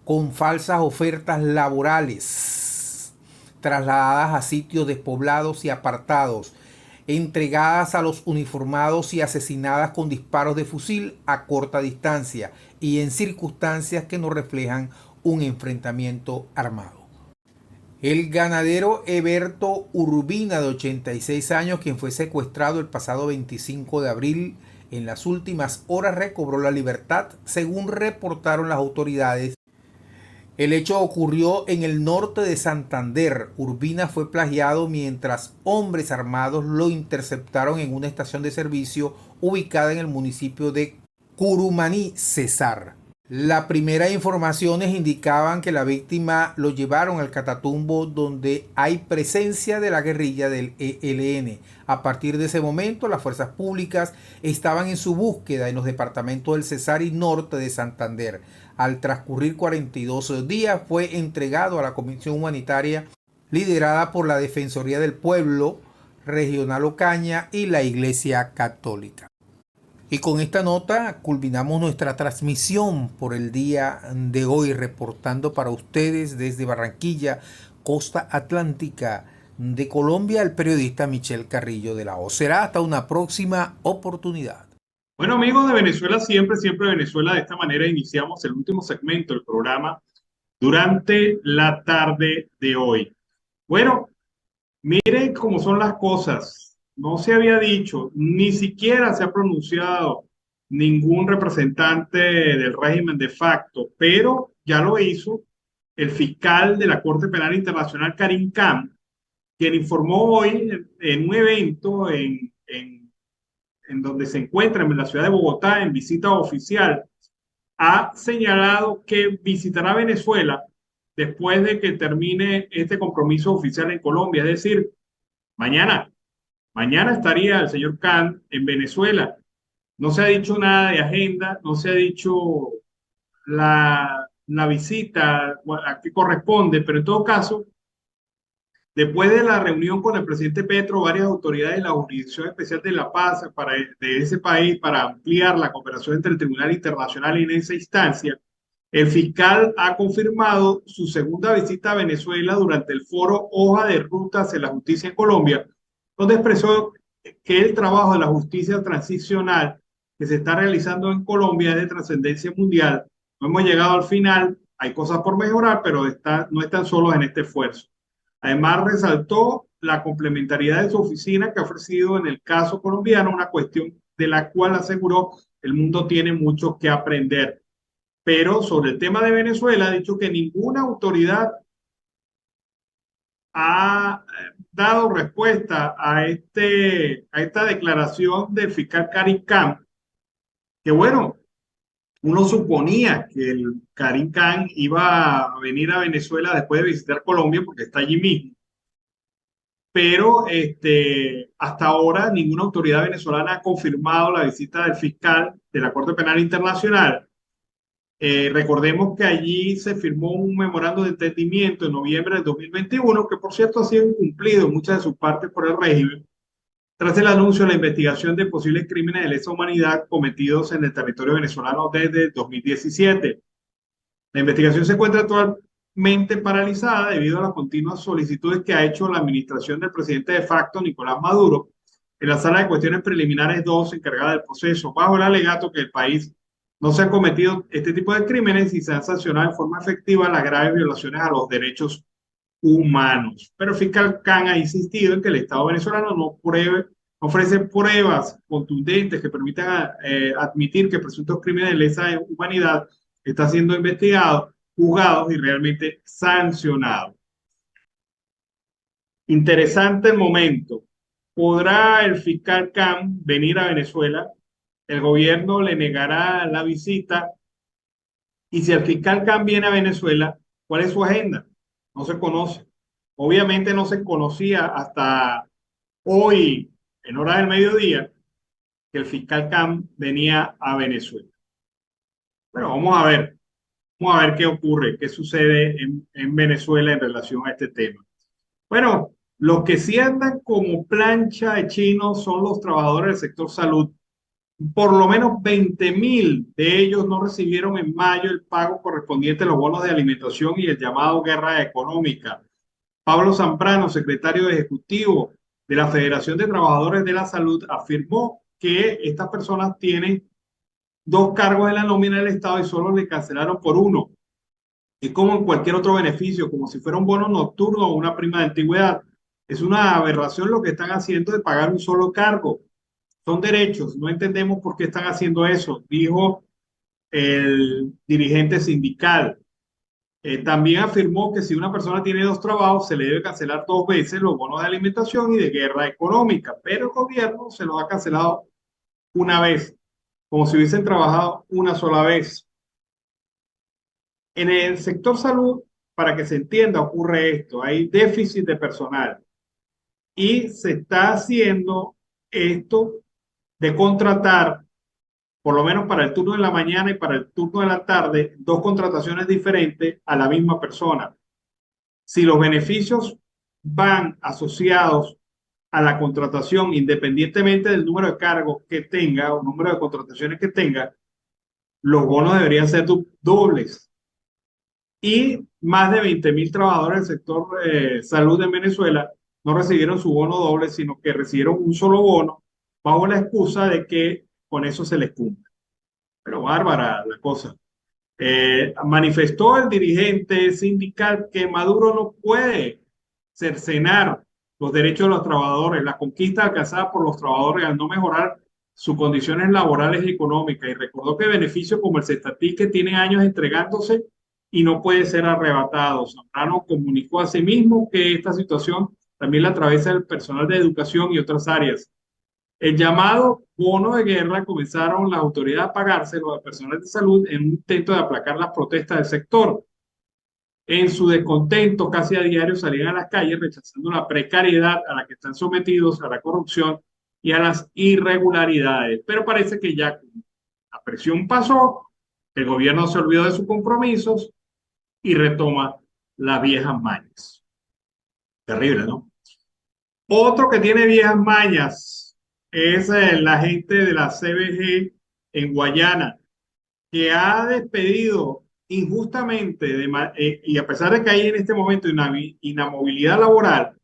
con falsas ofertas laborales, trasladadas a sitios despoblados y apartados, entregadas a los uniformados y asesinadas con disparos de fusil a corta distancia y en circunstancias que no reflejan un enfrentamiento armado. El ganadero Eberto Urbina, de 86 años, quien fue secuestrado el pasado 25 de abril, en las últimas horas recobró la libertad, según reportaron las autoridades. El hecho ocurrió en el norte de Santander. Urbina fue plagiado mientras hombres armados lo interceptaron en una estación de servicio ubicada en el municipio de Curumaní, Cesar. Las primeras informaciones indicaban que la víctima lo llevaron al Catatumbo, donde hay presencia de la guerrilla del ELN. A partir de ese momento, las fuerzas públicas estaban en su búsqueda en los departamentos del Cesar y norte de Santander. Al transcurrir 42 días, fue entregado a la Comisión Humanitaria liderada por la Defensoría del Pueblo Regional Ocaña y la Iglesia Católica. Y con esta nota culminamos nuestra transmisión por el día de hoy, reportando para ustedes desde Barranquilla, costa atlántica de Colombia, el periodista Michel Carrillo de la O. Será hasta una próxima oportunidad. Bueno, amigos de Venezuela, siempre Venezuela. De esta manera iniciamos el último segmento del programa durante la tarde de hoy. Bueno, miren cómo son las cosas. No se había dicho, ni siquiera se ha pronunciado ningún representante del régimen de facto, pero ya lo hizo el fiscal de la Corte Penal Internacional, Karim Khan, quien informó hoy en un evento en donde se encuentra en la ciudad de Bogotá en visita oficial, ha señalado que visitará Venezuela después de que termine este compromiso oficial en Colombia, es decir, mañana. Mañana estaría el señor Khan en Venezuela. No se ha dicho nada de agenda, no se ha dicho la visita a qué corresponde, pero en todo caso, después de la reunión con el presidente Petro, varias autoridades de la Jurisdicción Especial de la Paz de ese país para ampliar la cooperación entre el Tribunal Internacional y en esa instancia, el fiscal ha confirmado su segunda visita a Venezuela durante el foro Hoja de Ruta hacia la Justicia en Colombia, donde expresó que el trabajo de la justicia transicional que se está realizando en Colombia es de trascendencia mundial. No hemos llegado al final, hay cosas por mejorar, pero no están solos en este esfuerzo. Además, resaltó la complementariedad de su oficina que ha ofrecido en el caso colombiano, una cuestión de la cual aseguró el mundo tiene mucho que aprender. Pero sobre el tema de Venezuela, ha dicho que ninguna autoridad ha dado respuesta a esta declaración del fiscal Karim Khan, que bueno, uno suponía que el Karim Khan iba a venir a Venezuela después de visitar Colombia porque está allí mismo. pero hasta ahora ninguna autoridad venezolana ha confirmado la visita del fiscal de la Corte Penal Internacional. Recordemos que allí se firmó un memorando de entendimiento en noviembre del 2021, que por cierto ha sido incumplido en muchas de sus partes por el régimen, tras el anuncio de la investigación de posibles crímenes de lesa humanidad cometidos en el territorio venezolano desde 2017. La investigación se encuentra actualmente paralizada debido a las continuas solicitudes que ha hecho la administración del presidente de facto, Nicolás Maduro, en la Sala de Cuestiones Preliminares 2, encargada del proceso, bajo el alegato que el país no se han cometido este tipo de crímenes y se han sancionado de forma efectiva las graves violaciones a los derechos humanos. Pero el fiscal Khan ha insistido en que el Estado venezolano no ofrece pruebas contundentes que permitan admitir que presuntos crímenes de lesa humanidad están siendo investigados, juzgados y realmente sancionados. Interesante el momento. ¿Podrá el fiscal Khan venir a Venezuela? ¿El gobierno le negará la visita? Y si el fiscal Khan viene a Venezuela, ¿cuál es su agenda? No se conoce. Obviamente no se conocía hasta hoy, en hora del mediodía, que el fiscal Khan venía a Venezuela. Bueno, vamos a ver qué ocurre, qué sucede en Venezuela en relación a este tema. Bueno, los que sí andan como plancha de chino son los trabajadores del sector salud. Por lo menos 20.000 de ellos no recibieron en mayo el pago correspondiente a los bonos de alimentación y el llamado guerra económica. Pablo Zambrano, secretario ejecutivo de la Federación de Trabajadores de la Salud, afirmó que estas personas tienen 2 cargos en la nómina del Estado y solo le cancelaron por uno. Es como en cualquier otro beneficio, como si fuera un bono nocturno o una prima de antigüedad. Es una aberración lo que están haciendo de pagar un solo cargo. Son derechos, no entendemos por qué están haciendo eso, dijo el dirigente sindical. También afirmó que si una persona tiene 2 trabajos, se le debe cancelar 2 veces los bonos de alimentación y de guerra económica, pero el gobierno se los ha cancelado una vez, como si hubiesen trabajado una sola vez. En el sector salud, para que se entienda, ocurre esto: hay déficit de personal y se está haciendo esto de contratar, por lo menos para el turno de la mañana y para el turno de la tarde, 2 contrataciones diferentes a la misma persona. Si los beneficios van asociados a la contratación, independientemente del número de cargos que tenga o número de contrataciones que tenga, los bonos deberían ser dobles. Y más de 20.000 trabajadores del sector salud en Venezuela no recibieron su bono doble, sino que recibieron un solo bono bajo la excusa de que con eso se les cumple. Pero bárbara la cosa. Manifestó el dirigente sindical que Maduro no puede cercenar los derechos de los trabajadores, la conquista alcanzada por los trabajadores al no mejorar sus condiciones laborales y económicas, y recordó que beneficios como el Cestatic, que tiene años entregándose y no puede ser arrebatado. Zambrano comunicó asimismo que esta situación también la atraviesa el personal de educación y otras áreas. El llamado bono de guerra comenzaron las autoridades a pagárselo al personal de salud en un intento de aplacar las protestas del sector. En su descontento, casi a diario salían a las calles rechazando la precariedad a la que están sometidos, a la corrupción y a las irregularidades. Pero parece que ya la presión pasó, el gobierno se olvidó de sus compromisos y retoma las viejas mañas. Terrible, ¿no? Otro que tiene viejas mañas es la gente de la CBG en Guayana, que ha despedido injustamente y a pesar de que hay en este momento inamovilidad laboral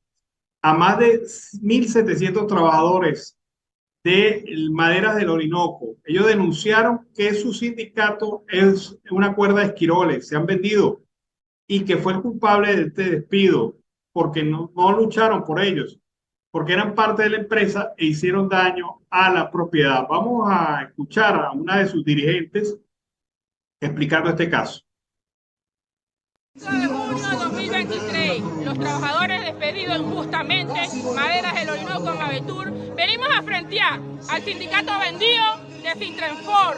a más de 1.700 trabajadores de Maderas del Orinoco. Ellos denunciaron que su sindicato es una cuerda de esquiroles, se han vendido, y que fue el culpable de este despido porque no lucharon por ellos, porque eran parte de la empresa e hicieron daño a la propiedad. Vamos a escuchar a una de sus dirigentes explicando este caso. 5 de junio de 2023, los trabajadores despedidos injustamente, Maderas del Orinoco, Mavetur, venimos a frentear al sindicato vendido de Sintrenfor,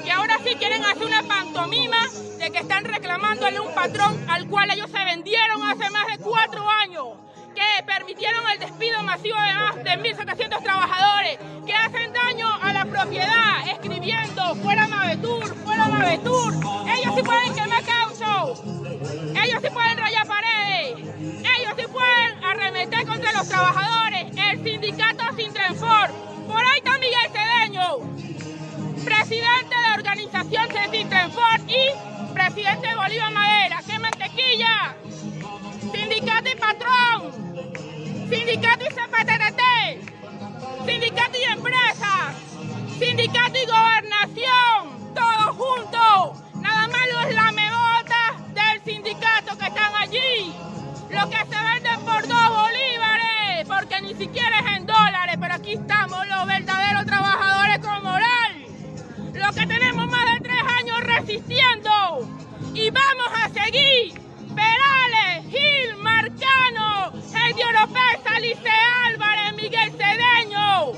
que ahora sí quieren hacer una pantomima de que están reclamándole un patrón al cual ellos se vendieron hace más de 4 años, que permitió permitieron el despido masivo de más de 1.700 trabajadores que hacen daño a la propiedad, escribiendo fuera Mavetur, fuera Mavetur. Ellos sí pueden quemar caucho, ellos sí pueden rayar paredes, ellos sí pueden arremeter contra los trabajadores. El sindicato Sintrenfor, por ahí está Miguel Cedeño, presidente de la organización Sintrenfor y presidente de Bolívar Madera. ¡Qué mantequilla! Sindicato y patrón, sindicato y CPTT, sindicato y empresa, sindicato y gobernación, todos juntos. Nada más los lamebotas del sindicato que están allí, los que se venden por 2 bolívares, porque ni siquiera es en dólares, pero aquí estamos los verdaderos trabajadores con moral, los que tenemos más de 3 años resistiendo y vamos a seguir. Perales, Gil, Marcano, Eddie Oropesa, Lice Álvarez, Miguel Cedeño.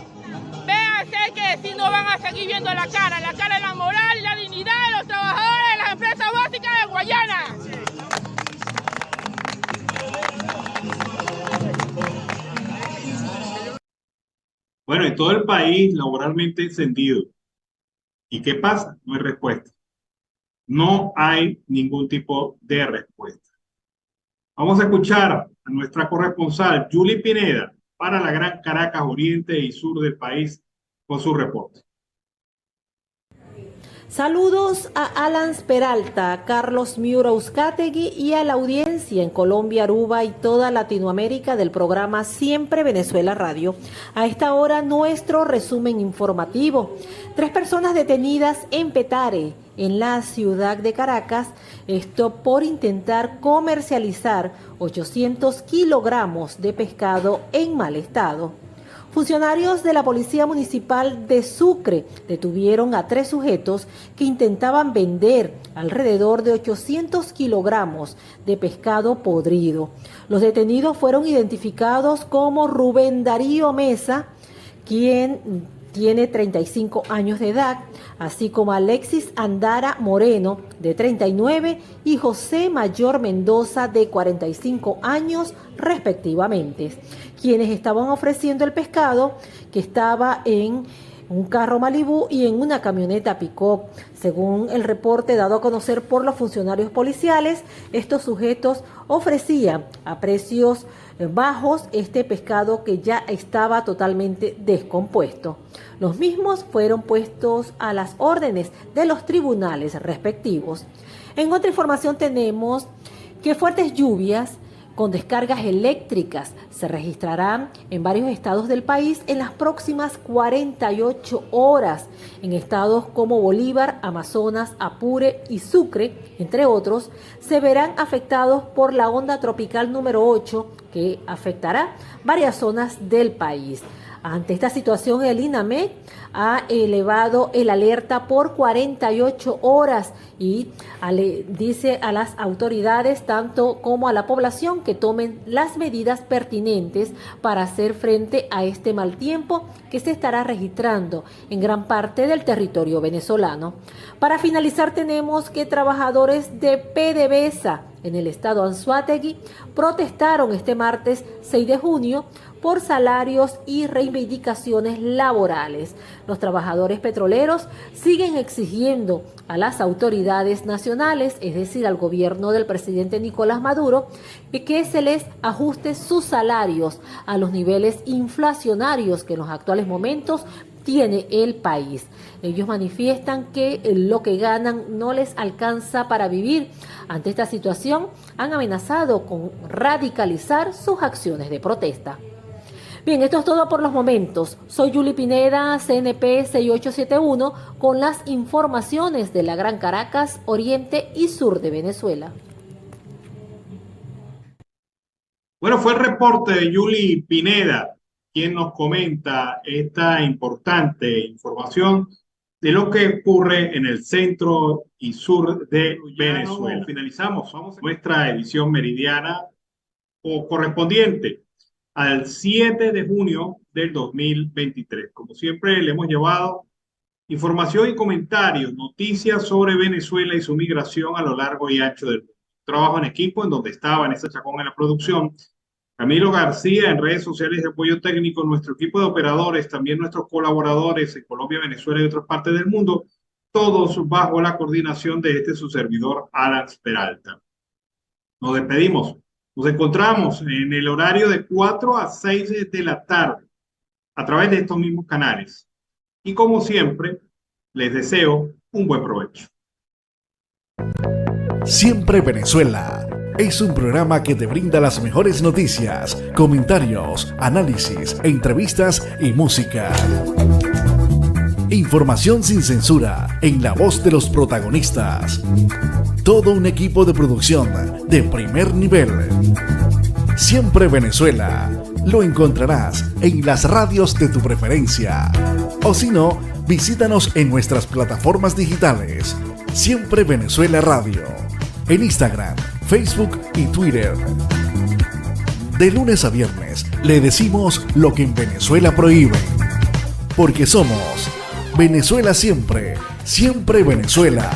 Véanse que si no van a seguir viendo la cara de la moral y la dignidad de los trabajadores de las empresas básicas de Guayana. Bueno, en todo el país laboralmente encendido. ¿Y qué pasa? No hay respuesta. No hay ningún tipo de respuesta. Vamos a escuchar a nuestra corresponsal, Julie Pineda, para la Gran Caracas, oriente y sur del país, con su reporte. Saludos a Alan Peralta, Carlos Miura Uzcategui y a la audiencia en Colombia, Aruba y toda Latinoamérica del programa Siempre Venezuela Radio. A esta hora nuestro resumen informativo. 3 personas detenidas en Petare, en la ciudad de Caracas, esto por intentar comercializar 800 kilogramos de pescado en mal estado. Funcionarios de la Policía Municipal de Sucre detuvieron a 3 sujetos que intentaban vender alrededor de 800 kilogramos de pescado podrido. Los detenidos fueron identificados como Rubén Darío Mesa, quien tiene 35 años de edad, así como Alexis Andara Moreno, de 39, y José Mayor Mendoza, de 45 años, respectivamente, quienes estaban ofreciendo el pescado que estaba en un carro Malibú y en una camioneta pick-up. Según el reporte dado a conocer por los funcionarios policiales, estos sujetos ofrecían a precios bajos este pescado que ya estaba totalmente descompuesto. Los mismos fueron puestos a las órdenes de los tribunales respectivos. En otra información tenemos que fuertes lluvias con descargas eléctricas se registrarán en varios estados del país en las próximas 48 horas, en estados como Bolívar, Amazonas, Apure y Sucre, entre otros, se verán afectados por la onda tropical número 8 que afectará varias zonas del país. Ante esta situación, el INAME ha elevado el alerta por 48 horas y dice a las autoridades, tanto como a la población, que tomen las medidas pertinentes para hacer frente a este mal tiempo que se estará registrando en gran parte del territorio venezolano. Para finalizar, tenemos que trabajadores de PDVSA en el estado Anzoátegui protestaron este martes 6 de junio por salarios y reivindicaciones laborales. Los trabajadores petroleros siguen exigiendo a las autoridades nacionales, es decir, al gobierno del presidente Nicolás Maduro, que se les ajuste sus salarios a los niveles inflacionarios que en los actuales momentos tiene el país. Ellos manifiestan que lo que ganan no les alcanza para vivir. Ante esta situación, han amenazado con radicalizar sus acciones de protesta. Bien, esto es todo por los momentos. Soy Julie Pineda, CNP 6871, con las informaciones de la Gran Caracas, oriente y sur de Venezuela. Bueno, fue el reporte de Julie Pineda quien nos comenta esta importante información de lo que ocurre en el centro y sur de Venezuela. Finalizamos nuestra edición meridiana o correspondiente al 7 de junio del 2023. Como siempre, le hemos llevado información y comentarios, noticias sobre Venezuela y su migración a lo largo y ancho del mundo. Trabajo en equipo en donde está Vanessa Chacón en la producción, Camilo García en redes sociales de apoyo técnico, nuestro equipo de operadores, también nuestros colaboradores en Colombia, Venezuela y otras partes del mundo, todos bajo la coordinación de su servidor, Alan Peralta. Nos despedimos. Nos encontramos en el horario de 4 a 6 de la tarde a través de estos mismos canales. Y como siempre, les deseo un buen provecho. Siempre Venezuela es un programa que te brinda las mejores noticias, comentarios, análisis, entrevistas y música. Información sin censura en la voz de los protagonistas. Todo un equipo de producción de primer nivel. Siempre Venezuela. Lo encontrarás en las radios de tu preferencia. O si no, visítanos en nuestras plataformas digitales. Siempre Venezuela Radio. En Instagram, Facebook y Twitter. De lunes a viernes le decimos lo que en Venezuela prohíben. Porque somos Venezuela siempre, siempre Venezuela.